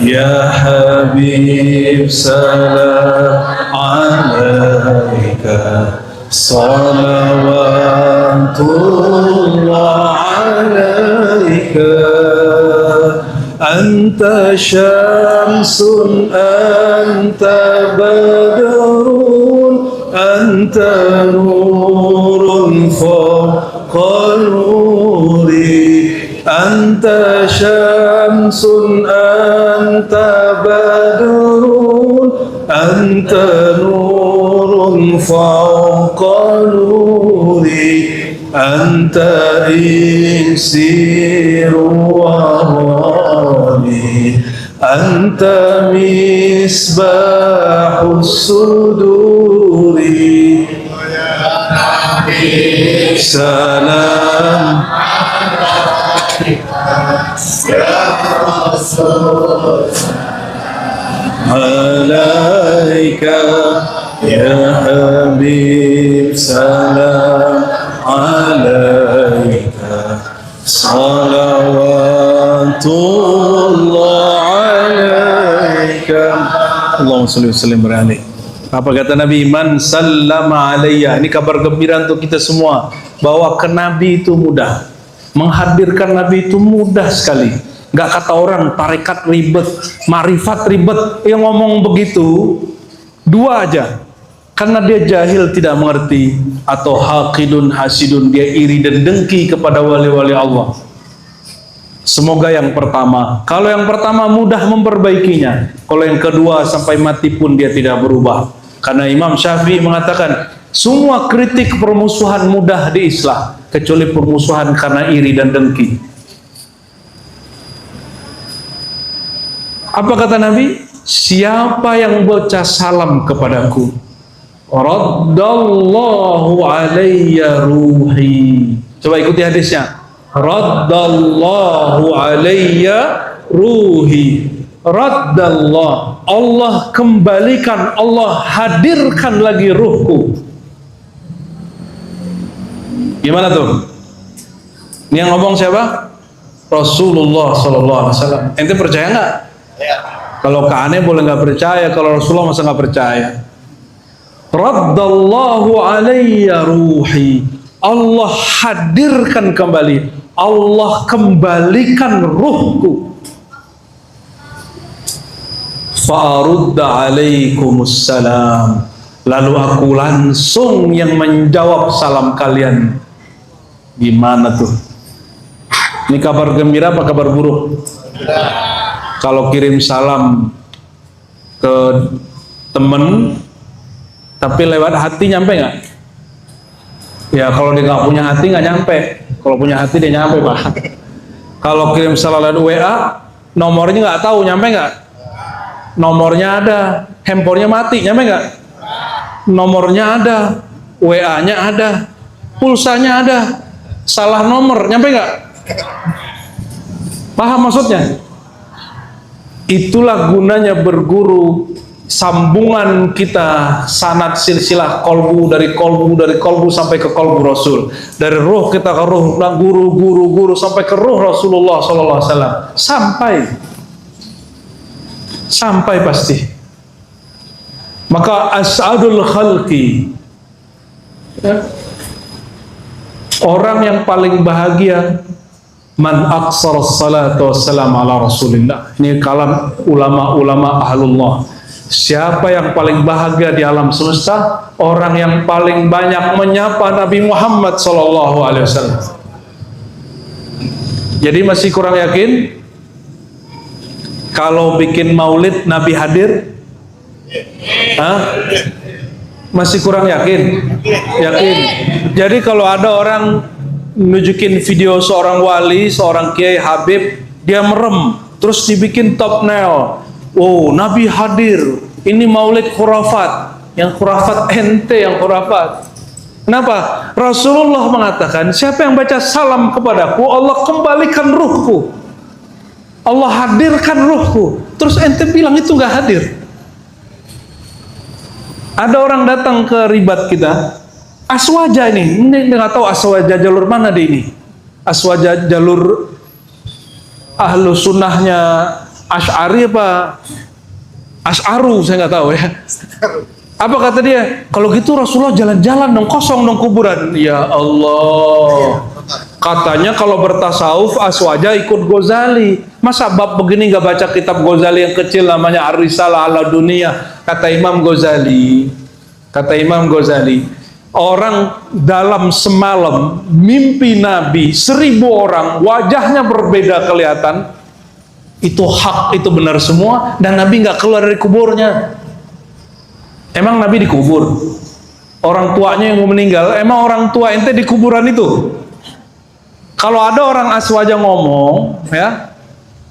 Ya Habib salam alaika. Salawatullah alaika. Anta syamsun anta badrun anta nurun fawqa nuri. Anta syamsun anta badrun anta nurun fawqa nuri. Anta insiru wahani. Anta misbahus suduri. Salam alaika ya Habib salam alaika. Salawatullah alaika. Allahumma sholli wa sallim alaihi. Apa kata Nabi? Man sallama alayya. Ini kabar gembira untuk kita semua, bahwa ke Nabi itu mudah, menghadirkan Nabi itu mudah sekali. Gak kata orang tarekat ribet, marifat ribet. Yang ngomong begitu dua aja, karena dia jahil, tidak mengerti, atau haqidun hasidun, dia iri dan dengki kepada wali-wali Allah. Semoga yang pertama, kalau yang pertama mudah memperbaikinya, kalau yang kedua sampai mati pun dia tidak berubah. Karena Imam Syafi'i mengatakan semua kritik permusuhan mudah diislah, kecuali permusuhan karena iri dan dengki. Apa kata Nabi? Siapa yang baca salam kepadaku, raddallahu alayya ruhi. Coba ikuti hadisnya. Raddallahu alayya ruhi. Raddallah, Allah kembalikan, Allah hadirkan lagi ruhku. Gimana tuh? Ini yang ngomong siapa? Rasulullah sallallahu alaihi wasallam. Ente percaya nggak? Kalau ke aneh boleh nggak percaya, kalau Rasulullah masa nggak percaya? Raddallahu alayya ruhi. Allah hadirkan kembali, Allah kembalikan ruhku. Fa'arudda alaikumussalam. Lalu aku langsung yang menjawab salam kalian. Gimana tuh? Ini kabar gembira apa kabar buruk? Kalau kirim salam ke temen tapi lewat hati, nyampe nggak? Ya kalau dia nggak punya hati nggak nyampe. Kalau punya hati dia nyampe, Pak. Kalau kirim salam lewat WA, nomornya nggak tahu, nyampe nggak? Nomornya ada, handphonenya mati, nyampe nggak? Nomornya ada, WA-nya ada, pulsanya ada, salah nomor, nyampe nggak? Paham maksudnya? Itulah gunanya berguru, sambungan kita, sanad silsilah kolbu dari kolbu sampai ke kolbu Rasul, dari ruh kita ke ruh, guru sampai ke ruh Rasulullah Sallallahu Alaihi Wasallam, sampai pasti. Maka as'adul khalqi, ya, orang yang paling bahagia, man aqsar salatu wassalam ala Rasulillah. Ini kalam ulama-ulama ahlullah. Siapa yang paling bahagia di alam semesta? Orang yang paling banyak menyapa Nabi Muhammad sallallahu alaihi wasallam. Jadi masih kurang yakin? Kalau bikin maulid Nabi hadir? Hah? Masih kurang yakin? Yakin. Jadi kalau ada orang nunjukin video seorang wali, seorang kiai habib, dia merem, terus dibikin thumbnail, oh Nabi hadir, ini maulid khurafat, Yang khurafat ente yang khurafat. Kenapa? Rasulullah mengatakan, siapa yang baca salam kepadaku, Allah kembalikan ruhku, Allah hadirkan ruhku. Terus ente bilang itu nggak hadir. Ada orang datang ke ribat kita, Aswaja ini nggak tahu Aswaja jalur mana deh ini. Aswaja jalur ahlu sunnahnya Asy'ari apa Asy'aru, saya nggak tahu ya. Apa kata dia? Kalau gitu Rasulullah jalan-jalan dong, kosong dong kuburan. Ya Allah. Katanya kalau bertasawuf Aswaja ikut Ghazali. Masa bab begini nggak baca kitab Ghazali yang kecil namanya Ar-Risalah ala Dunia? Kata Imam Ghazali. Kata Imam Ghazali, orang dalam semalam mimpi Nabi 1000 orang, wajahnya berbeda kelihatan. Itu hak, itu benar semua, dan Nabi nggak keluar dari kuburnya. Emang Nabi dikubur? Orang tuanya yang mau meninggal, emang orang tua ente di kuburan itu? Kalau ada orang Aswaja ngomong, ya,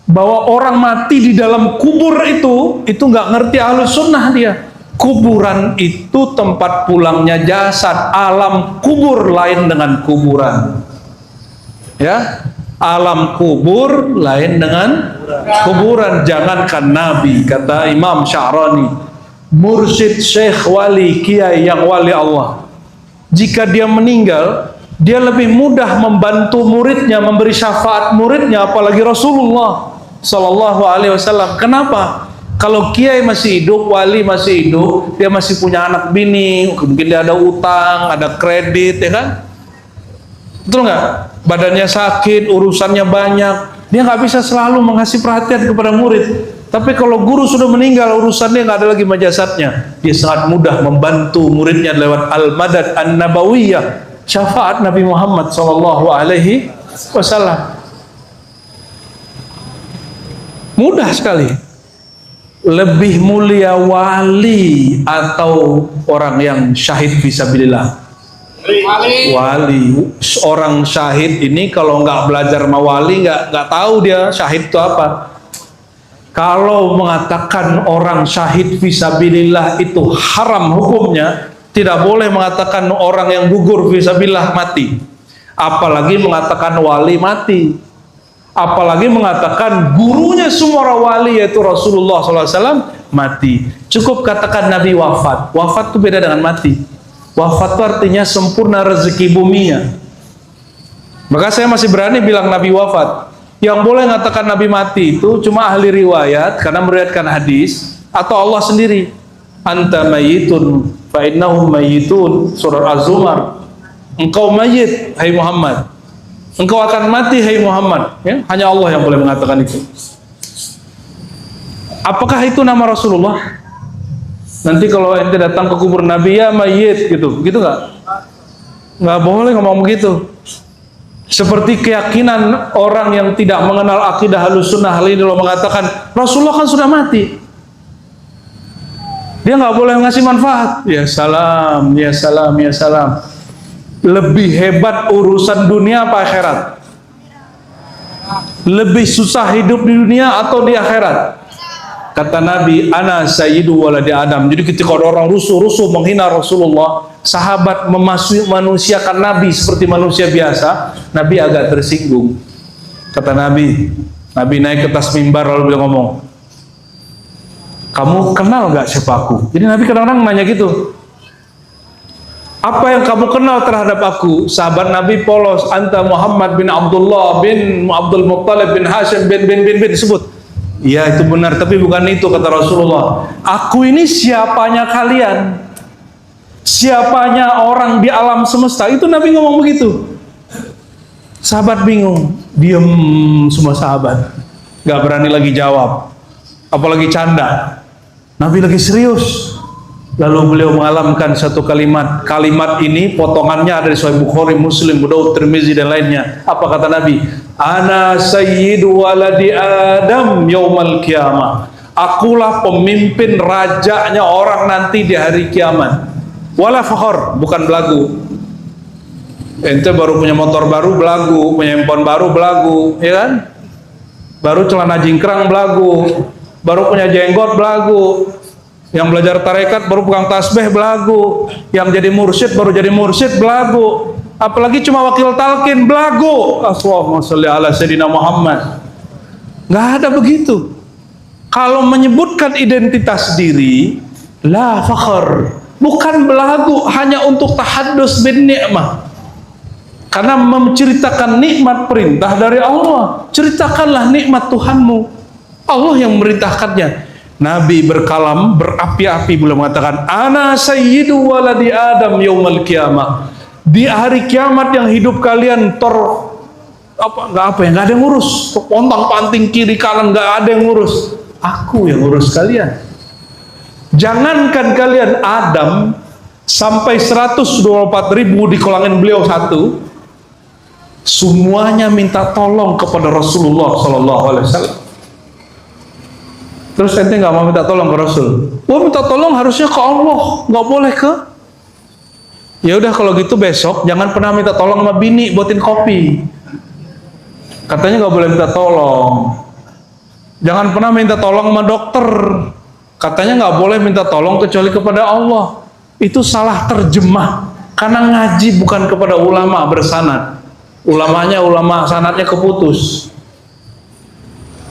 bahwa orang mati di dalam kubur itu nggak ngerti Ahlus Sunnah dia. Kuburan itu tempat pulangnya jasad. Alam kubur lain dengan kuburan. Ya, alam kubur lain dengan kuburan. Jangankan Nabi, kata Imam Sya'rani, mursyid, syekh, wali, kiai yang wali Allah, jika dia meninggal, dia lebih mudah membantu muridnya, memberi syafaat muridnya, apalagi Rasulullah Sallallahu Alaihi Wasallam. Kenapa? Kalau kiai masih hidup, wali masih hidup, dia masih punya anak bini, mungkin dia ada utang, ada kredit, ya kan? Betul nggak? Badannya sakit, urusannya banyak, dia nggak bisa selalu mengasih perhatian kepada murid. Tapi kalau guru sudah meninggal, urusannya nggak ada lagi sama jasadnya, dia sangat mudah membantu muridnya lewat al-madad an-nabawiyah, syafaat Nabi Muhammad Sallallahu Alaihi Wasallam. Mudah sekali. Lebih mulia wali atau orang yang syahid fisabilillah? Wali. Orang syahid ini kalau nggak belajar sama wali, nggak tahu dia syahid itu apa. Kalau mengatakan orang syahid fisabilillah itu haram hukumnya, tidak boleh mengatakan orang yang gugur fisabilillah mati, apalagi mengatakan wali mati, apalagi mengatakan gurunya semua orang wali yaitu Rasulullah SAW mati. Cukup katakan Nabi wafat. Wafat itu beda dengan mati. Wafat itu artinya sempurna rezeki buminya. Maka saya masih berani bilang Nabi wafat. Yang boleh mengatakan Nabi mati itu cuma ahli riwayat karena meriwayatkan hadis, atau Allah sendiri. Anta mayitun fa innahum mayitun, surah Az-Zumar. Engkau mayit hai Muhammad, engkau akan mati hai Muhammad, ya? Hanya Allah yang boleh mengatakan itu. Apakah itu nama Rasulullah? Nanti kalau ente datang ke kubur Nabi, ya mayit gitu nggak boleh ngomong begitu. Seperti keyakinan orang yang tidak mengenal akidah Ahlussunnah hal ini, lo mengatakan Rasulullah kan sudah mati, dia nggak boleh ngasih manfaat. Ya salam, ya salam, ya salam. Lebih hebat urusan dunia apa akhirat? Lebih susah hidup di dunia atau di akhirat? Kata Nabi, ana sayyidu waladi Adam. Jadi ketika orang rusuh-rusuh menghina Rasulullah, sahabat memanusiakan Nabi seperti manusia biasa, Nabi agak tersinggung. Kata Nabi naik ke atas mimbar lalu beliau ngomong, kamu kenal gak siapa aku? Jadi Nabi kadang-kadang nanya gitu, apa yang kamu kenal terhadap aku? Sahabat Nabi polos, anta Muhammad bin Abdullah bin Abdul Muttalib bin Hashim bin disebut. Ya itu benar, tapi bukan itu, kata Rasulullah. Aku ini siapanya kalian, siapanya orang di alam semesta. Itu Nabi ngomong begitu. Sahabat bingung, diem semua sahabat, gak berani lagi jawab, apalagi canda. Nabi lagi serius. Lalu beliau mengalamkan satu kalimat. Kalimat ini potongannya ada di Sahih Bukhari, Muslim, Abu Daud, Tirmizi dan lainnya. Apa kata Nabi? Ana sayyidu waladi Adam yaumal qiyamah. Akulah pemimpin rajanya orang nanti di hari kiamat. Wala fakhar, bukan belagu. Ente baru punya motor baru belagu, punya handphone baru belagu, ya kan? Baru celana jingkrang belagu, baru punya jenggot belagu. Yang belajar tarekat baru pegang tasbih belagu. Yang jadi mursyid baru jadi mursyid belagu. Apalagi cuma wakil talqin belagu. Allahumma sholli ala sayyidina Muhammad. Nggak ada begitu. Kalau menyebutkan identitas diri, la fakhr, bukan belagu hanya untuk tahaddus bin ni'mah. Karena menceritakan nikmat perintah dari Allah. Ceritakanlah nikmat Tuhanmu. Allah yang memerintahkannya. Nabi berkalam berapi-api belum mengatakan ana sayyidu waladi Adam yaumal qiyamah. Di hari kiamat yang hidup kalian nggak ada yang ngurus. Pontang-panting kiri kanan nggak ada yang ngurus. Aku yang ngurus kalian. Jangankan kalian Adam sampai 124.000 dikolangin beliau satu, semuanya minta tolong kepada Rasulullah Sallallahu Alaihi Wasallam. Terus ente nggak mau minta tolong ke Rasul? Wah, minta tolong harusnya ke Allah, nggak boleh ke. Ya udah kalau gitu besok jangan pernah minta tolong sama bini buatin kopi. Katanya nggak boleh minta tolong. Jangan pernah minta tolong sama dokter. Katanya nggak boleh minta tolong kecuali kepada Allah. Itu salah terjemah. Karena ngaji bukan kepada ulama bersanad. Ulamanya ulama sanadnya keputus.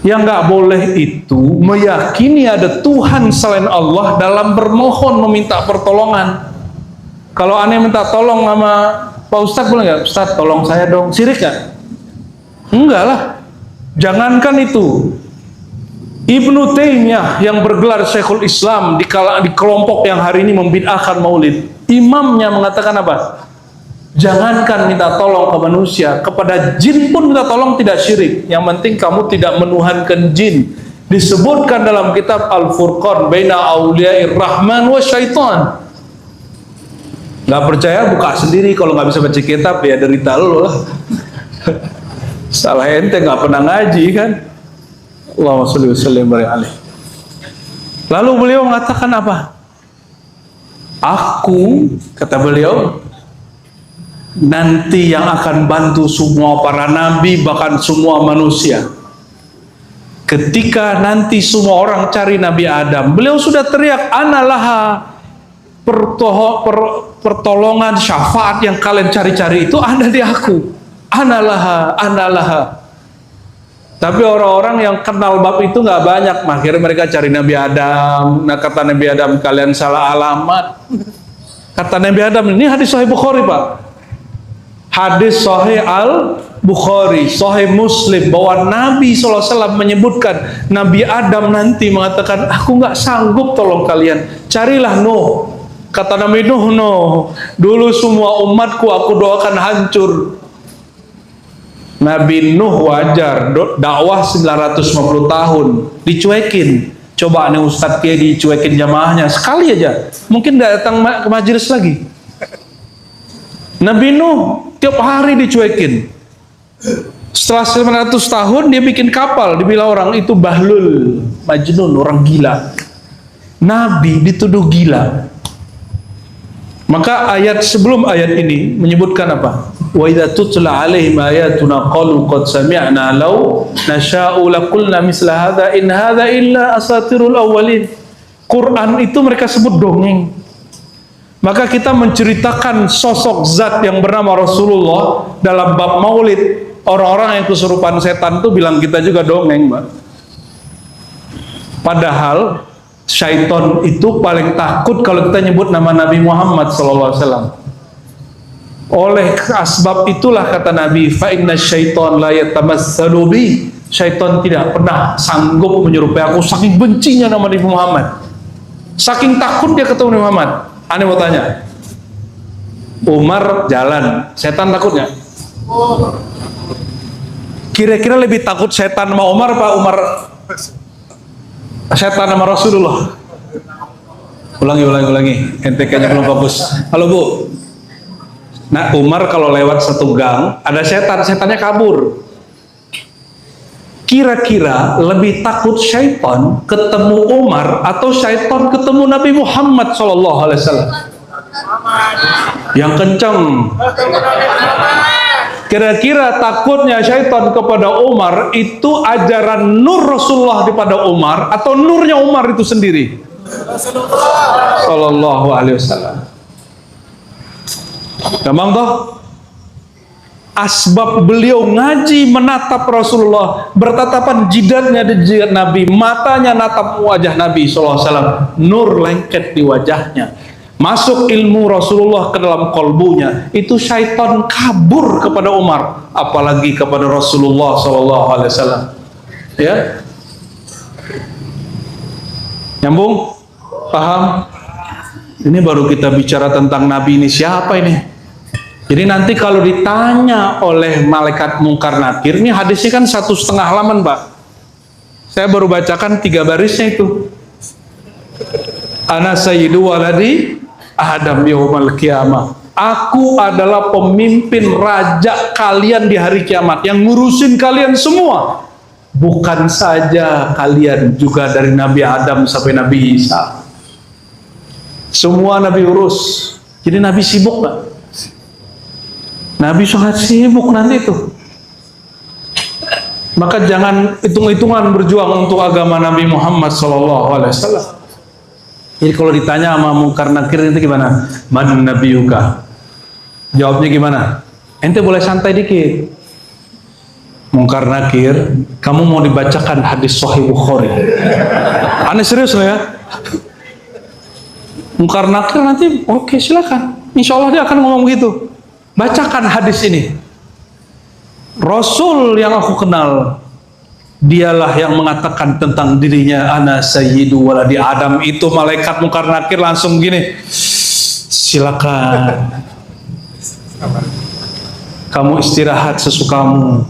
Yang nggak boleh itu meyakini ada Tuhan selain Allah dalam bermohon meminta pertolongan. Kalau aneh minta tolong sama Pak Ustadz boleh nggak? Ustadz tolong saya dong. Sirik nggak? Enggak lah. Jangankan itu. Ibnu Taimiyah yang bergelar Syekhul Islam di kelompok yang hari ini membid'ahkan maulid, imamnya mengatakan apa? Jangankan minta tolong ke manusia, kepada jin pun minta tolong tidak syirik. Yang penting kamu tidak menuhankan jin. Disebutkan dalam kitab Al-Furqan baina auliya'ir rahman wa syaitan. Nggak percaya buka sendiri. Kalau nggak bisa baca kitab ya derita lo lah. Salah ente nggak pernah ngaji kan. Allahumma sholli wa sallim alaihi. Lalu beliau mengatakan apa? Aku, kata beliau, nanti yang akan bantu semua para nabi, bahkan semua manusia. Ketika nanti semua orang cari Nabi Adam, beliau sudah teriak, analah pertolongan syafaat yang kalian cari-cari itu ada di aku. Analah, analah. Tapi orang-orang yang kenal bab itu nggak banyak. Akhirnya mereka cari Nabi Adam. Nah kata Nabi Adam, kalian salah alamat. Kata Nabi Adam, ini hadis Sahih Bukhari Pak. Hadis Sahih Al-Bukhari, Sahih Muslim, bahwa Nabi SAW menyebutkan Nabi Adam nanti mengatakan, aku nggak sanggup tolong kalian. Carilah Nuh. Kata Nabi Nuh, dulu semua umatku aku doakan hancur. Nabi Nuh wajar dakwah 950 tahun dicuekin. Coba nih Ustadz Kiai dicuekin jamaahnya sekali aja, mungkin nggak datang ke majelis lagi. Nabi Nuh tiap hari dicuekin. Setelah 900 tahun dia bikin kapal, dibilang orang itu bahlul, majnun, orang gila. Nabi dituduh gila. Maka ayat sebelum ayat ini menyebutkan apa? Wa idza tutla alaihim ayatuna qalu qad sami'na law nasha'u laqulna misla hadza in hadza illa asatirul awwalin. Quran itu mereka sebut dongeng. Maka kita menceritakan sosok zat yang bernama Rasulullah dalam bab maulid. Orang-orang yang kesurupan setan itu bilang kita juga dongeng, Mbak. Padahal syaitan itu paling takut kalau kita nyebut nama Nabi Muhammad SAW. Oleh asbab itulah kata Nabi, fa inna syaitan la yatamassalu bi. Syaitan tidak pernah sanggup menyerupai aku, saking bencinya nama Nabi Muhammad. Saking takut dia ketemu Nabi Muhammad. Aneh mau tanya. Umar jalan, setan takut nggak? Kira-kira lebih takut setan sama Umar apa Umar setan sama Rasulullah? Ulangi. Ente kayaknya belum fokus. Halo Bu. Nah Umar kalau lewat satu gang ada setan, setannya kabur. Kira-kira lebih takut syaitan ketemu Umar atau syaitan ketemu Nabi Muhammad SAW? Yang kencang. Kira-kira takutnya syaitan kepada Umar itu ajaran nur Rasulullah kepada Umar atau nurnya Umar itu sendiri? Sallallahu alaihi wasallam. Gampang toh? Asbab beliau ngaji menatap Rasulullah, bertatapan jidatnya di jidat Nabi, matanya natap wajah Nabi sallallahu alaihi wasallam, nur lengket di wajahnya. Masuk ilmu Rasulullah ke dalam kolbunya, itu syaitan kabur kepada Umar, apalagi kepada Rasulullah sallallahu alaihi wasallam. Ya. Nyambung? Paham? Ini baru kita bicara tentang Nabi ini siapa ini? Jadi nanti kalau ditanya oleh malaikat mungkar nakir, ini hadisnya kan 1,5 halaman, Pak. Saya baru bacakan 3 barisnya itu. Ana sayyidu waladi Adam yaumal qiyamah. Aku adalah pemimpin raja kalian di hari kiamat, yang ngurusin kalian semua. Bukan saja kalian, juga dari Nabi Adam sampai Nabi Isa. Semua Nabi urus. Jadi Nabi sibuk nggak? Nabi sangat sibuk nanti itu. Maka jangan hitung-hitungan berjuang untuk agama Nabi Muhammad SAW. Jadi kalau ditanya sama mungkar nakir itu gimana? Man nabiyuka? Jawabnya gimana? Ente boleh santai dikit. Mungkar nakir, kamu mau dibacakan hadis Sahih Bukhari? Aneh serius loh ya. Mungkar nakir nanti, oke silakan. Insya Allah dia akan ngomong gitu. Bacakan hadis ini. Rasul yang aku kenal, dialah yang mengatakan tentang dirinya, ana sayyidu waladi Adam. Itu malaikat mungkar nakir langsung gini, silakan kamu istirahat sesukamu.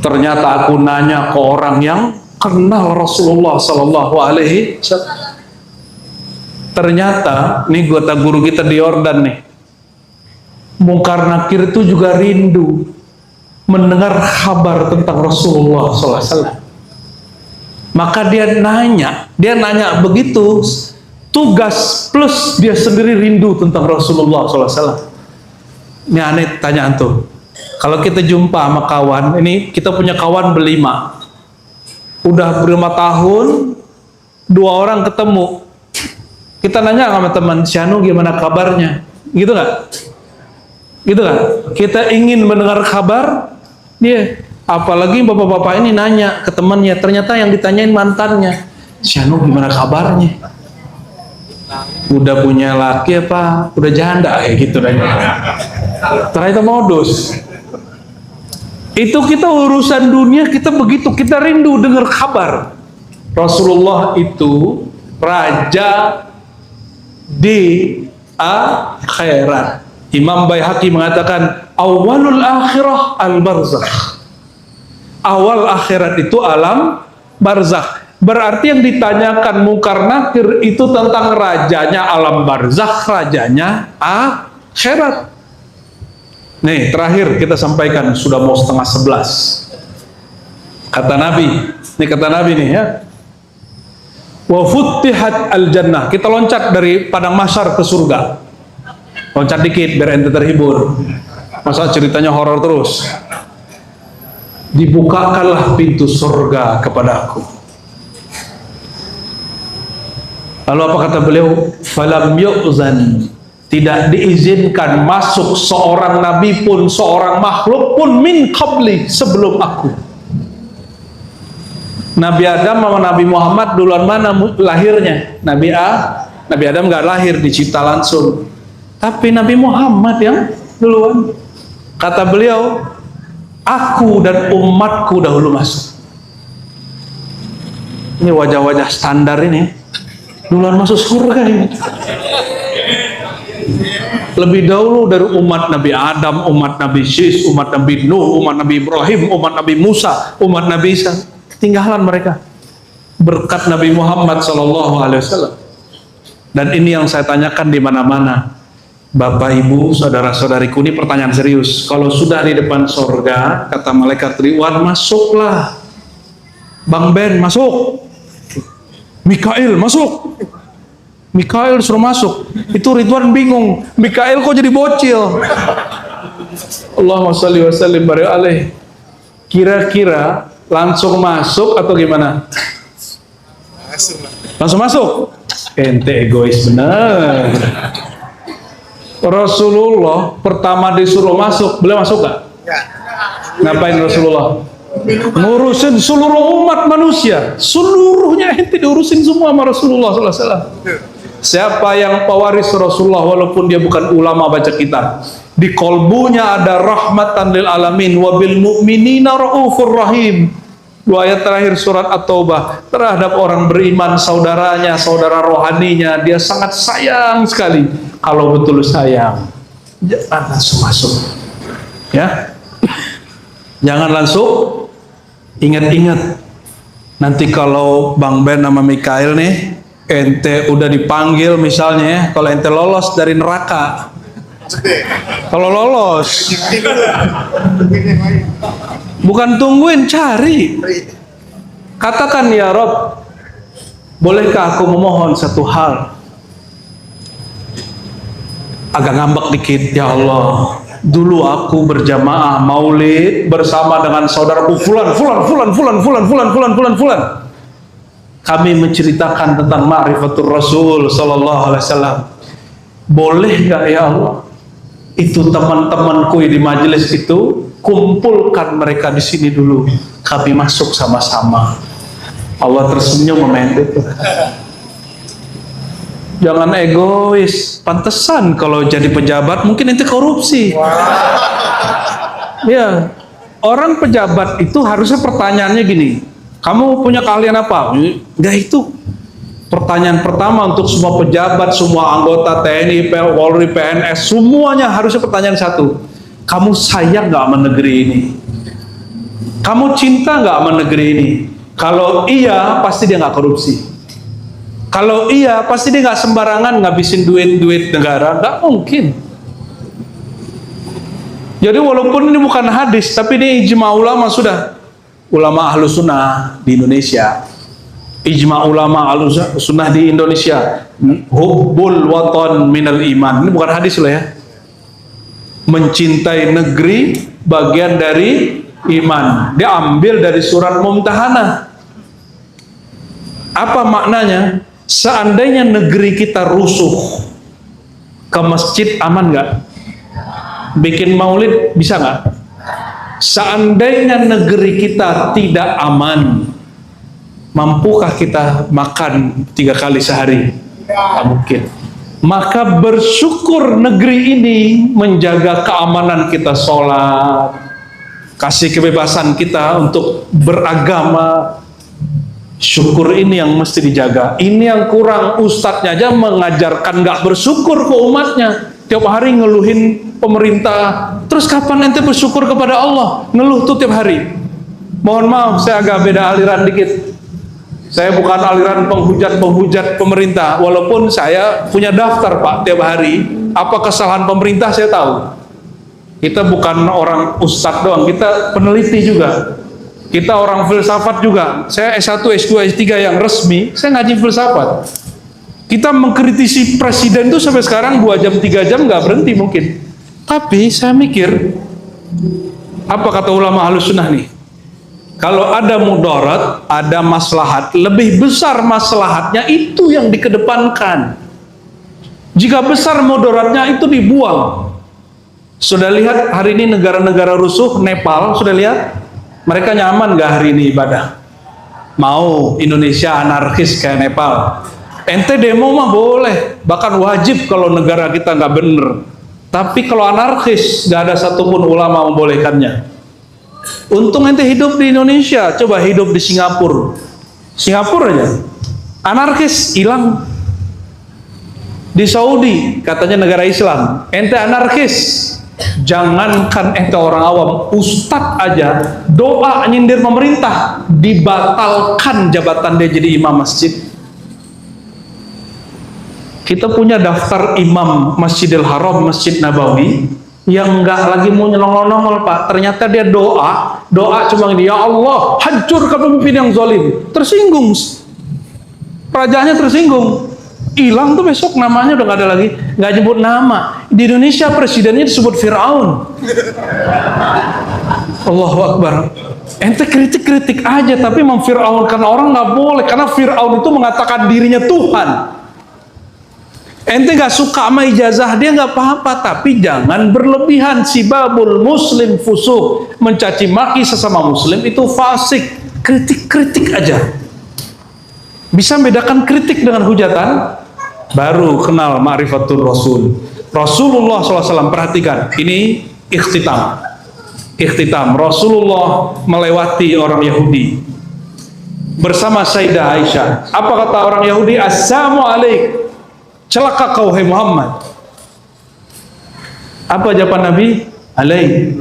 Ternyata aku nanya ke orang yang kenal Rasulullah Sallallahu Alaihi Wasallam. Ternyata, nih guru kita di Yordan nih, mungkar nakir itu juga rindu mendengar kabar tentang Rasulullah SAW. Maka dia nanya begitu, tugas plus dia sendiri rindu tentang Rasulullah SAW. Ini aneh tanyaan tuh. Kalau kita jumpa sama kawan, ini kita punya kawan berlima, udah berlima tahun, 2 orang ketemu. Kita nanya sama teman, Syanu gimana kabarnya? Gitu nggak? Gitu nggak? Kita ingin mendengar kabar dia. Apalagi bapak-bapak ini nanya ke temannya, ternyata yang ditanyain mantannya. Syanu gimana kabarnya? Udah punya laki apa? Udah janda kayak gitu nanya. Ternyata modus. Itu kita urusan dunia, kita begitu, kita rindu dengar kabar. Rasulullah itu raja di akhirat. Imam Baihaqi mengatakan awalul akhirah al-barzakh. Awal akhirat itu alam barzakh. Berarti yang ditanyakan mungkar nakir itu tentang rajanya alam barzakh, rajanya akhirat. Nih terakhir kita sampaikan, sudah mau 10:30. Kata Nabi, ini kata Nabi nih ya. Wa futtihat al-jannah. Kita loncat dari padang mahsyar ke surga. Loncat dikit biar ente terhibur. Masa ceritanya horor terus. Dibukakanlah pintu surga kepadaku. Lalu apa kata beliau? Falam yu'zan. Tidak diizinkan masuk seorang nabi pun, seorang makhluk pun min qabli, sebelum aku. Nabi Adam sama Nabi Muhammad duluan mana lahirnya? Nabi Adam nggak lahir, dicipta langsung. Tapi Nabi Muhammad yang duluan. Kata beliau, aku dan umatku dahulu masuk. Ini wajah-wajah standar ini, duluan masuk surga ini. Lebih dahulu dari umat Nabi Adam, umat Nabi Syis, umat Nabi Nuh, umat Nabi Ibrahim, umat Nabi Musa, umat Nabi Isa. Ketinggalan mereka berkat Nabi Muhammad SAW. Dan ini yang saya tanyakan di mana-mana, Bapak Ibu saudara-saudariku, ini pertanyaan serius. Kalau sudah di depan sorga, kata malaikat Ridwan, masuklah. Bang Ben masuk, Mikail masuk. Mikail suruh masuk, itu Ridwan bingung, Mikail kok jadi bocil. Allahumma sholli wa sallim barik alaih. Kira-kira Langsung masuk atau gimana? Langsung masuk. Ente egois bener. Rasulullah pertama disuruh masuk, beliau masuk gak? Ngapain Rasulullah? Ngurusin seluruh umat manusia, seluruhnya ente diurusin semua sama Rasulullah SAW. Siapa yang pewaris Rasulullah walaupun dia bukan ulama baca kitab, di kolbunya ada rahmatan lil alamin wa bil mu'minina raufur rahim. 2 ayat terakhir surat At-Taubah, terhadap orang beriman, saudaranya, saudara rohaninya, dia sangat sayang sekali. Kalau betul sayang, jangan langsung masuk, ya. Jangan langsung. Ingat-ingat, nanti kalau Bang Ben sama Mikael nih, ente udah dipanggil misalnya ya, kalau ente lolos dari neraka, kalau lolos, bukan tungguin, cari. Katakan, ya Rob, bolehkah aku memohon satu hal? Agak ngambek dikit, ya Allah, dulu aku berjamaah maulid bersama dengan saudaraku fulan. Kami menceritakan tentang ma'rifatul Rasul sallallahu alaihi wasallam. Boleh enggak ya Allah? Itu teman-temanku di majelis itu, kumpulkan mereka di sini dulu. Kami masuk sama-sama. Allah tersenyum sama ente. Jangan egois. Pantesan kalau jadi pejabat mungkin ente korupsi. Ya, orang pejabat itu harusnya pertanyaannya gini, kamu punya keahlian apa? Enggak, itu pertanyaan pertama untuk semua pejabat, semua anggota TNI, Polri, PNS, semuanya harusnya pertanyaan satu. Kamu sayang nggak sama negeri ini? Kamu cinta nggak sama negeri ini? Kalau iya, pasti dia nggak korupsi. Kalau iya, pasti dia nggak sembarangan ngabisin duit negara. Nggak mungkin. Jadi walaupun ini bukan hadis, tapi ini ijma ulama sudah. Ulama Ahlus Sunnah di Indonesia. Ijma ulama Ahlus Sunnah di Indonesia. Hubbul watan minal iman. Ini bukan hadis loh ya. Mencintai negeri bagian dari iman. Diambil dari surat Mumtahanah. Apa maknanya? Seandainya negeri kita rusuh, ke masjid aman nggak? Bikin maulid bisa nggak? Seandainya negeri kita tidak aman, mampukah kita makan 3 kali sehari? Tidak mungkin. Maka bersyukur negeri ini menjaga keamanan kita sholat, kasih kebebasan kita untuk beragama. Syukur ini yang mesti dijaga. Ini yang kurang, ustadznya aja mengajarkan nggak bersyukur ke umatnya. Tiap hari ngeluhin pemerintah. Terus kapan ente bersyukur kepada Allah? Ngeluh tuh tiap hari. Mohon maaf, saya agak beda aliran dikit. Saya bukan aliran penghujat pemerintah. Walaupun saya punya daftar Pak tiap hari. Apa kesalahan pemerintah saya tahu. Kita bukan orang ustadz doang, kita peneliti juga. Kita orang filsafat juga. Saya S1, S2, S3 yang resmi, saya ngaji filsafat. Kita mengkritisi presiden itu sampai sekarang 2 jam, 3 jam nggak berhenti mungkin. Tapi saya mikir, apa kata ulama Ahlus Sunnah nih? Kalau ada mudarat, ada maslahat, lebih besar maslahatnya itu yang dikedepankan. Jika besar mudaratnya itu dibuang. Sudah lihat hari ini negara-negara rusuh, Nepal, sudah lihat? Mereka nyaman gak hari ini ibadah? Mau Indonesia anarkis kayak Nepal? Ente demo mah boleh, bahkan wajib kalau negara kita nggak bener. Tapi kalau anarkis, gak ada satupun ulama membolehkannya. Untung ente hidup di Indonesia, coba hidup di Singapura. Singapura aja, anarkis hilang. Di Saudi, katanya negara Islam, ente anarkis. Jangankan ente orang awam, ustadz aja doa nyindir pemerintah, dibatalkan jabatan dia jadi imam masjid. Kita punya daftar imam Masjidil Haram, Masjid Nabawi yang nggak lagi mau nyelongol-nongol Pak. Ternyata dia doa cuma ini, ya Allah hancurkan pemimpin yang zalim. Tersinggung, rajanya tersinggung. hilang tuh besok namanya udah nggak ada lagi, nggak nyebut nama. Di Indonesia presidennya disebut Fir'aun. Allahu Akbar. Ente kritik-kritik aja, tapi memfir'aunkan orang nggak boleh, karena Fir'aun itu mengatakan dirinya Tuhan. Ente nggak suka sama ijazah dia nggak apa-apa, tapi jangan berlebihan. Sibabul muslim fusuq, mencaci maki sesama muslim itu fasik. Kritik-kritik aja. Bisa bedakan kritik dengan hujatan, baru kenal ma'rifatul rasul. Rasulullah SAW, perhatikan, ini ikhtitam. Ikhtitam, Rasulullah melewati orang Yahudi bersama Sayyidah Aisyah. Apa kata orang Yahudi? Assalamualaikum, celaka kau hai Muhammad. Apa jawaban Nabi? Alaik,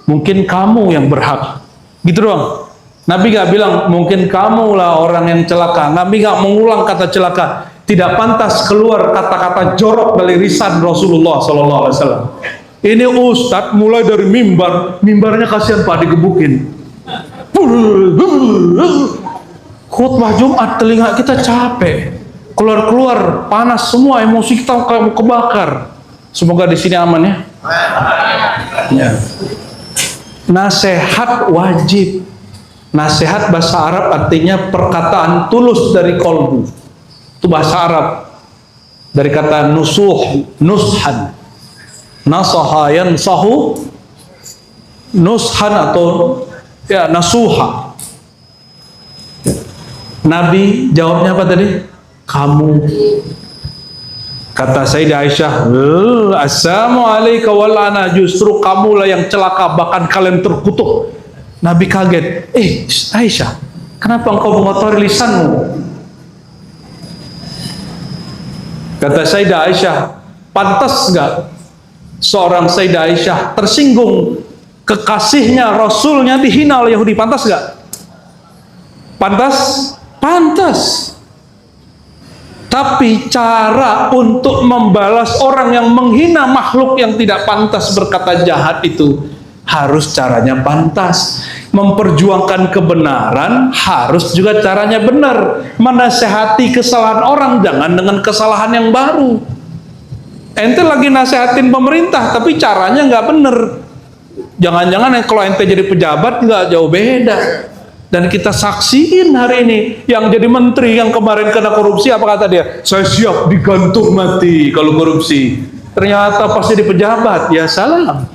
mungkin kamu yang berhak. Gitu doang. Nabi gak bilang mungkin kamulah orang yang celaka. Nabi gak mengulang kata celaka. Tidak pantas keluar kata-kata jorok dari lisan Rasulullah SAW. Ini Ustadz mulai dari mimbarnya kasihan Pak digebukin. Khutbah Jumat telinga kita capek, keluar panas semua, emosi kita kayak kebakar. Semoga di sini aman ya. Ya. Nasihat wajib. Nasihat bahasa Arab artinya perkataan tulus dari kolbu. Itu bahasa Arab. Dari kata nusuh, nushan. Nasaha yansahu, nushan atau ya nasuha. Nabi jawabnya apa tadi? Kamu. Kata Sayyidah Aisyah, assalamualaikum walana, justru kamulah yang celaka, bahkan kalian terkutuk. Nabi kaget, Aisyah, kenapa engkau mengotori lisanmu? Kata Sayyidah Aisyah, pantas enggak seorang Sayyidah Aisyah tersinggung kekasihnya, Rasulnya dihina oleh Yahudi? Pantas enggak? Pantas? Pantas. Tapi cara untuk membalas orang yang menghina makhluk yang tidak pantas berkata jahat itu harus caranya pantas. Memperjuangkan kebenaran harus juga caranya benar. Menasehati kesalahan orang jangan dengan kesalahan yang baru. Ente lagi nasehatin pemerintah tapi caranya nggak bener. Jangan-jangan kalau ente jadi pejabat nggak jauh beda. Dan kita saksiin hari ini yang jadi menteri yang kemarin kena korupsi, apa kata dia? Saya siap digantung mati kalau korupsi. Ternyata pas jadi pejabat, ya salam.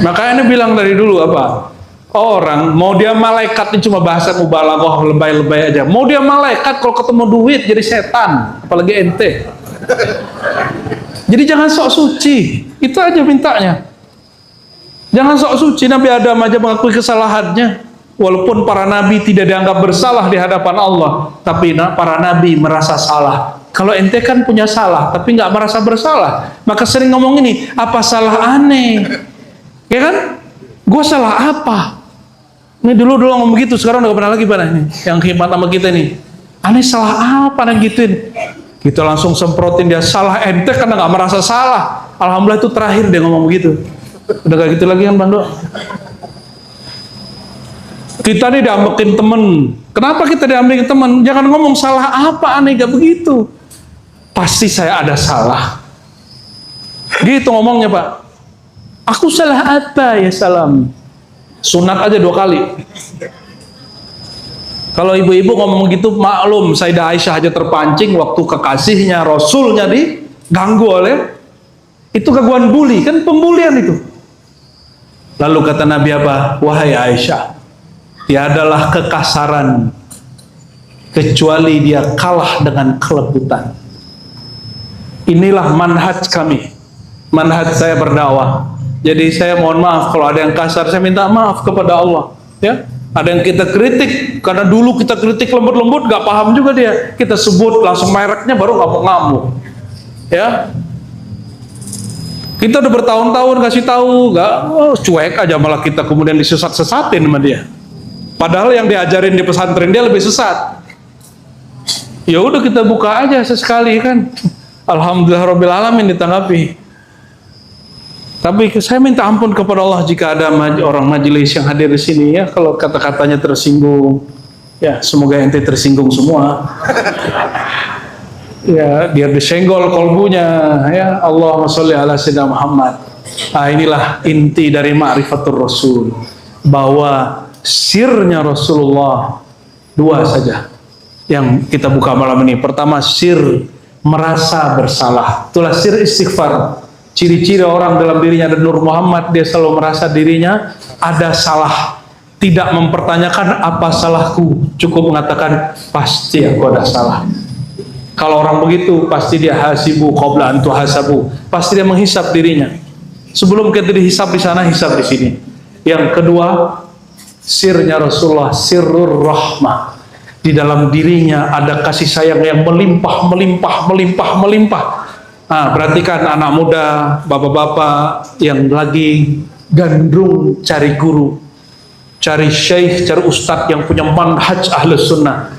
Makanya bilang dari dulu apa? Orang mau dia malaikat ini cuma bahasa mubalaghah, lebay-lebay aja. Mau dia malaikat kalau ketemu duit jadi setan, apalagi ente. Jadi jangan sok suci, itu aja mintanya. Jangan sok suci. Nabi Adam aja mengakui kesalahannya, walaupun para nabi tidak dianggap bersalah di hadapan Allah, tapi para nabi merasa salah. Kalau ente kan punya salah, tapi nggak merasa bersalah, maka sering ngomong ini, apa salah aneh? Ya kan? Gue salah apa? Ini dulu ngomong begitu, sekarang udah gak pernah lagi pada ini. Yang khidmat sama kita nih, aneh salah apa? Aneh gituin. Kita langsung semprotin dia, salah ente karena nggak merasa salah. Alhamdulillah itu terakhir dia ngomong begitu. Udah gak gitu lagi kan Bang Do? Kita nih diambekin temen. Kenapa kita diambekin temen? Jangan ngomong salah apa, aneh, gak begitu. Pasti saya ada salah. Gitu ngomongnya Pak. Aku salah apa ya salam? Sunat aja 2 kali. Kalau ibu-ibu ngomong gitu maklum Sayyidah Aisyah aja terpancing waktu kekasihnya Rasulnya diganggu oleh itu gangguan bully, kan pembulian itu. Lalu kata Nabi apa? Wahai Aisyah, tiadalah kekasaran kecuali dia kalah dengan kelembutan. Inilah manhaj kami, manhaj saya berdakwah. Jadi saya mohon maaf kalau ada yang kasar, saya minta maaf kepada Allah. Ya, ada yang kita kritik karena dulu kita kritik lembut-lembut, gak paham juga dia. Kita sebut langsung mereknya baru ngamuk-ngamuk. Ya, kita udah bertahun-tahun kasih tahu, gak cuek aja, malah kita kemudian disesat-sesatin sama dia. Padahal yang diajarin di pesantren dia lebih sesat. Ya udah kita buka aja sesekali kan. Alhamdulillah Rabbil Alamin ditanggapi. Tapi saya minta ampun kepada Allah jika ada orang majelis yang hadir di sini ya, kalau kata-katanya tersinggung, ya semoga ente tersinggung semua. Ya, biar disenggol kolbunya ya. Allahumma sholli ala sayyidina Muhammad. Nah, inilah inti dari ma'rifatul Rasul, bahwa sirnya Rasulullah dua saja yang kita buka malam ini. Pertama, sir merasa bersalah. Itulah sir istighfar. Ciri-ciri orang dalam dirinya ada Nur Muhammad, dia selalu merasa dirinya ada salah. Tidak mempertanyakan apa salahku, cukup mengatakan pasti aku ada salah. Kalau orang begitu, pasti dia hasibu qabla an tuhasabu. Pasti dia menghisap dirinya. Sebelum kita dihisap di sana, hisap di sini. Yang kedua, sirnya Rasulullah, sirrur rahmah. Di dalam dirinya ada kasih sayang yang melimpah, melimpah, melimpah, melimpah. Nah, perhatikan anak muda, bapak-bapak yang lagi gandrung cari guru, cari syekh, cari ustadz yang punya manhaj ahlus sunnah.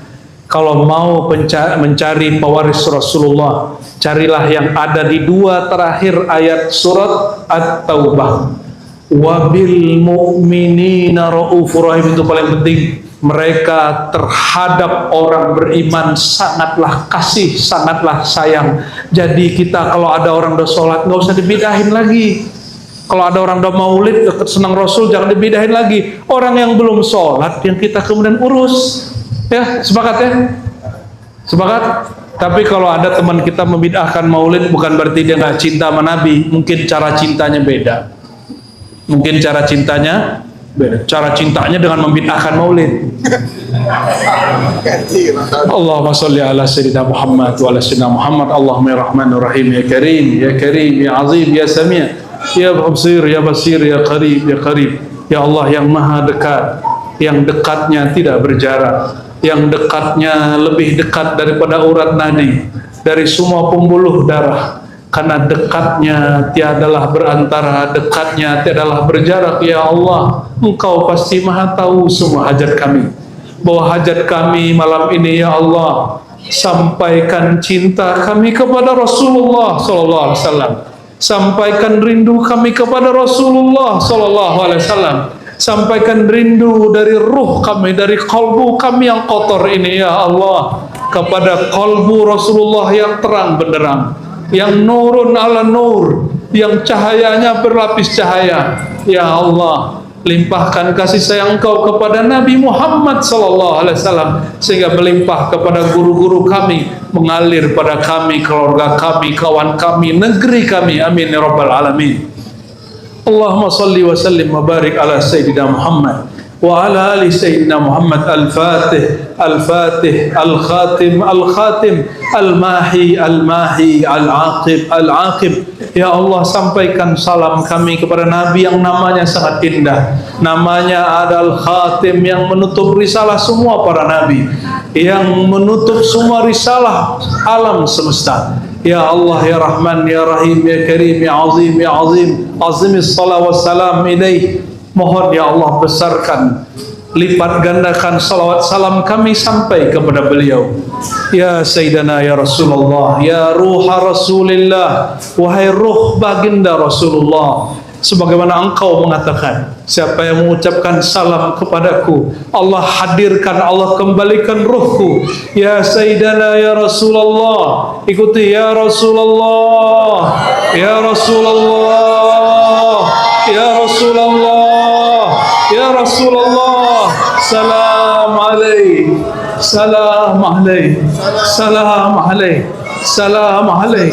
Kalau mau mencari pewaris Rasulullah, carilah yang ada di dua terakhir ayat surat At-Taubah. Wabil mu'minina ra'ufur rahim, itu paling penting. Mereka terhadap orang beriman sangatlah kasih, sangatlah sayang. Jadi kita kalau ada orang udah sholat, nggak usah dibidahin lagi. Kalau ada orang udah maulid, deket senang Rasul, jangan dibidahin lagi. Orang yang belum sholat, yang kita kemudian urus. Ya, sepakat ya? Sepakat? Tapi kalau ada teman kita membid'ahkan maulid, bukan berarti dia nggak cinta sama Nabi. Mungkin cara cintanya beda. Mungkin cara cintanya beda. Cara cintanya dengan membid'ahkan maulid. Allahumma sholli ala sayyidina Muhammad wa ala sayyidina Muhammad. Allahumma ya rahmanur rahim, ya karim, ya karim, ya azim, ya sami', ya basir, ya basir, ya qarib, ya qarib. Ya Allah yang maha dekat, yang dekatnya tidak berjarak, yang dekatnya lebih dekat daripada urat nadi, dari semua pembuluh darah. Karena dekatnya tiadalah berantara, dekatnya tiadalah berjarak. Ya Allah, Engkau pasti maha tahu semua hajat kami. Bahwa hajat kami malam ini, ya Allah, sampaikan cinta kami kepada Rasulullah sallallahu alaihi wasallam. Sampaikan rindu kami kepada Rasulullah sallallahu alaihi wasallam. Sampaikan rindu dari ruh kami, dari kalbu kami yang kotor ini, ya Allah, kepada kalbu Rasulullah yang terang benderang, yang nurun ala nur, yang cahayanya berlapis cahaya. Ya Allah, limpahkan kasih sayang Engkau kepada Nabi Muhammad sallallahu alaihi wasallam, sehingga melimpah kepada guru-guru kami, mengalir pada kami, keluarga kami, kawan kami, negeri kami. Amin ya rabbal alamin. Allahumma salli wa sallim wa barik ala sayyidina Muhammad wa ala ali sayyidina Muhammad. Al-Fatih, Al-Fatih, Al-Khatim, Al-Khatim, Al-Mahi, Al-Mahi, Al-Aqib, Al-Aqib. Ya Allah, sampaikan salam kami kepada Nabi yang namanya sangat indah. Namanya adalah Khatim, yang menutup risalah semua para Nabi, yang menutup semua risalah alam semesta. Ya Allah, ya Rahman, ya Rahim, ya Karim, ya Azim, ya Azim, azimis salawat salam ilaih. Mohon ya Allah, besarkan, lipat gandakan salawat salam kami sampai kepada beliau. Ya Sayyidina, ya Rasulullah, ya Ruha Rasulillah, wahai ruh baginda Rasulullah. Sebagaimana Engkau mengatakan, siapa yang mengucapkan salam kepadaku, Allah hadirkan, Allah kembalikan ruhku. Ya Sayyidina, ya Rasulullah, ikuti ya Rasulullah, ya Rasulullah, ya Rasulullah, ya Rasulullah. Salam alaih, salam alaih, salam alaih, salam alaih.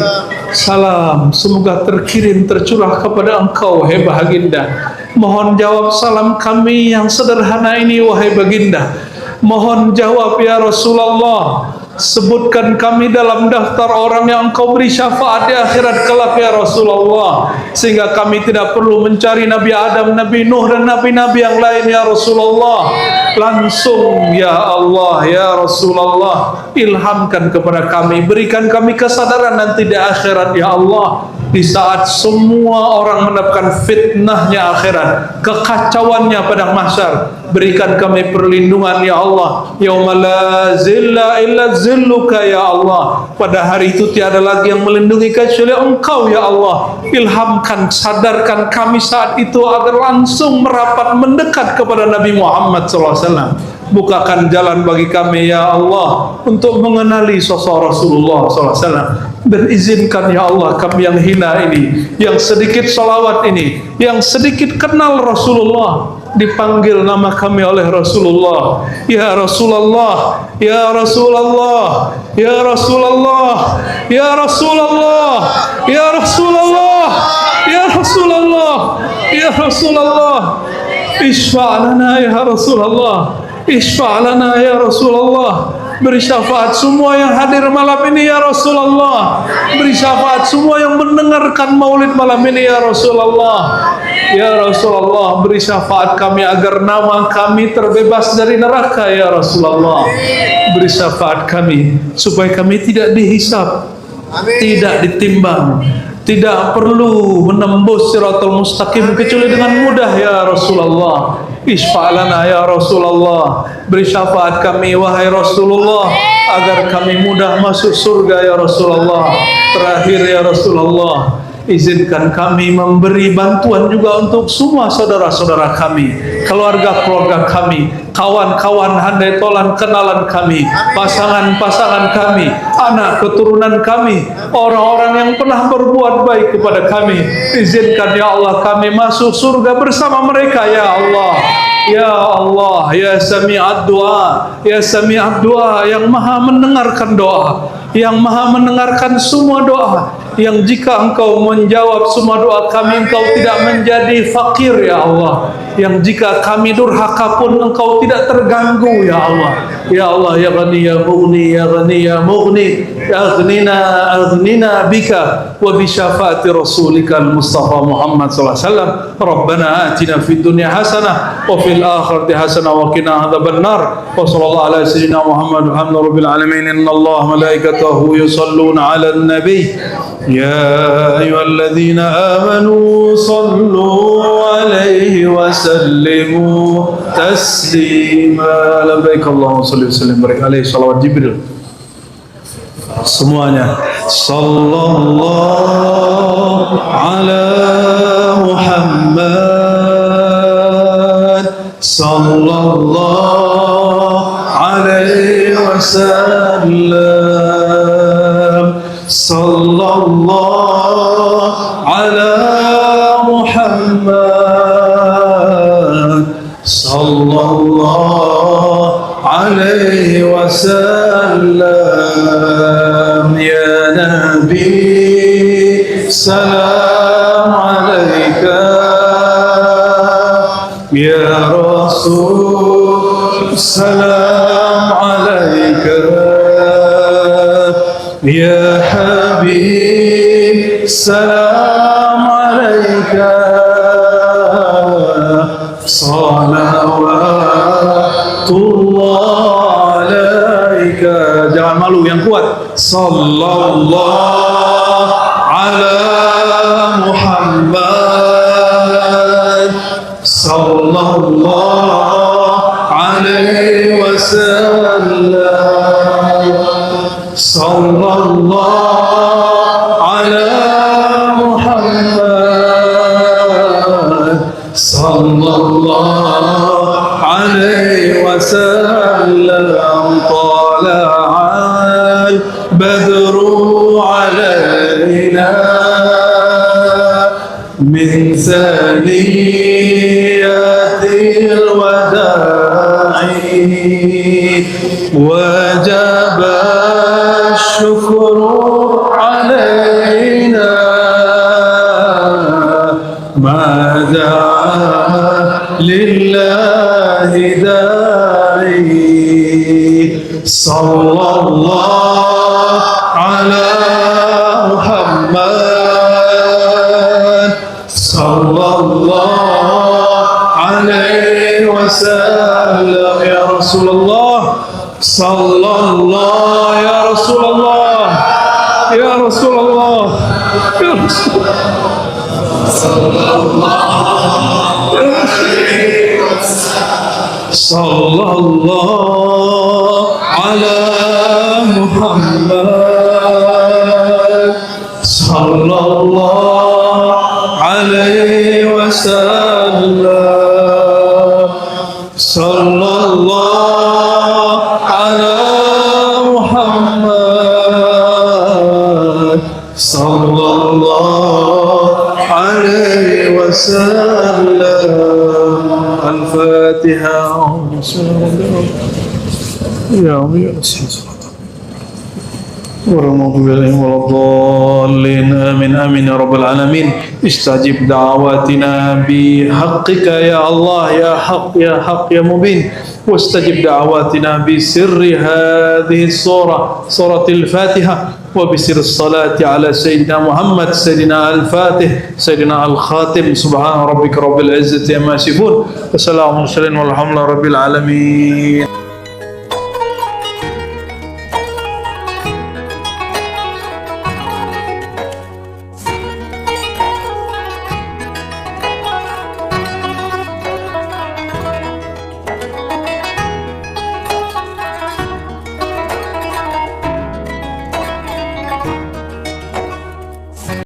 Salam semoga terkirim, tercurah kepada Engkau, wahai baginda. Mohon jawab salam kami yang sederhana ini, wahai baginda. Mohon jawab ya Rasulullah. Sebutkan kami dalam daftar orang yang Engkau beri syafaat di akhirat kelak ya Rasulullah, sehingga kami tidak perlu mencari Nabi Adam, Nabi Nuh, dan nabi-nabi yang lain ya Rasulullah. Langsung ya Allah, ya Rasulullah, ilhamkan kepada kami, berikan kami kesadaran nanti di akhirat ya Allah, di saat semua orang mendapatkan fitnahnya akhirat, kekacauannya padang mahsyar. Berikan kami perlindungan ya Allah, yauma la zilla illa zilluka ya Allah. Pada hari itu tiada lagi yang melindungi kecuali Engkau ya Allah. Ilhamkan, sadarkan kami saat itu agar langsung merapat mendekat kepada Nabi Muhammad SAW. Bukakan jalan bagi kami ya Allah untuk mengenali sosok Rasulullah SAW. Berizinkan ya Allah kami yang hina ini, yang sedikit salawat ini, yang sedikit kenal Rasulullah, dipanggil nama kami oleh Rasulullah. Ya Rasulullah, ya Rasulullah, ya Rasulullah, ya Rasulullah, ya Rasulullah, ya Rasulullah, ya Rasulullah. Isfa'lana ya Rasulullah, isfa'lana ya Rasulullah. Beri syafaat semua yang hadir malam ini ya Rasulullah. Beri syafaat semua yang mendengarkan maulid malam ini ya Rasulullah. Ya Rasulullah, beri syafaat kami agar nama kami terbebas dari neraka ya Rasulullah. Beri syafaat kami supaya kami tidak dihisab, tidak ditimbang, tidak perlu menembus siratal mustaqim kecuali dengan mudah ya Rasulullah. Isfa'lana ya Rasulullah. Beri syafaat kami wahai Rasulullah agar kami mudah masuk surga ya Rasulullah. Terakhir ya Rasulullah, izinkan kami memberi bantuan juga untuk semua saudara-saudara kami, keluarga-keluarga kami, kawan-kawan handai tolan kenalan kami, pasangan-pasangan kami, anak keturunan kami, orang-orang yang pernah berbuat baik kepada kami. Izinkan ya Allah kami masuk surga bersama mereka ya Allah. Ya Allah, ya Sami'ad Du'a, ya Sami'ad Du'a, yang maha mendengarkan doa, yang maha mendengarkan semua doa, yang jika engkau menjawab semua doa kami, engkau tidak menjadi fakir ya Allah, yang jika kami durhaka pun engkau tidak terganggu ya Allah. Ya Allah, ya Ghani ya Mughni, ya Ghani ya Mughni, aghnina bika wa bi syafaati rasulika al-Mustafa Muhammad sallallahu alaihi wasallam. Rabbana atina fid dunya hasanah wa fil akhirati hasanah wa qina adzabannar. Wa sallallahu ala sayyidina Muhammad rabbil alamin. Innallaha malaikatahu yusalluna 'alan nabiy. Ya ayyuhalladzina amanu sallu 'alaihi wa sallimu taslima. Labbaik Allahumma shalli wa sallim barik alaihi. Shalawat Jibril semuanya. Sallallahu ala Muhammad, sallallahu alaihi wasallam, sallallahu ala Muhammad, sallallahu alaihi wasallam. Ya Nabi salam alaika, ya Rasul salam alaika, ya Habib salam alaika, salawatullah alaika. Jangan malu, yang kuat. Sallallahu ala Muhammad, sallallahu alaihi wasallam, sallallahu ala Muhammad, sallallahu alaihi wasallam. Tala'al badru alaina min thaniyatil wada'i, wajaba syukru alaina ma da'a lillahi da'i. Sallallahu ala Muhammad, sallallahu alaihi wasallam. Ya Rasulullah, sallallahu ya Rasulullah, ya Rasulullah, ya Rasulullah, sallallahu alaihi wasallam, sallallahu ala Muhammad, sallallahu alaihi wasallam, sallallahu صلى الله عليه وسلم. الفاتحة. يا أبي والمغفر لهم ولا الضالين. آمين آمين يا رب العالمين. استجب دعواتنا بحقك يا الله، يا حق يا حق يا مبين. واستجب دعواتنا بسر هذه السورة، سورة الفاتحة، وبسر الصلاة على سيدنا محمد، سيدنا الفاتح، سيدنا الخاتم. سبحان ربك رب العزة عما يصفون، وسلام على المرسلين والحمد لله رب العالمين.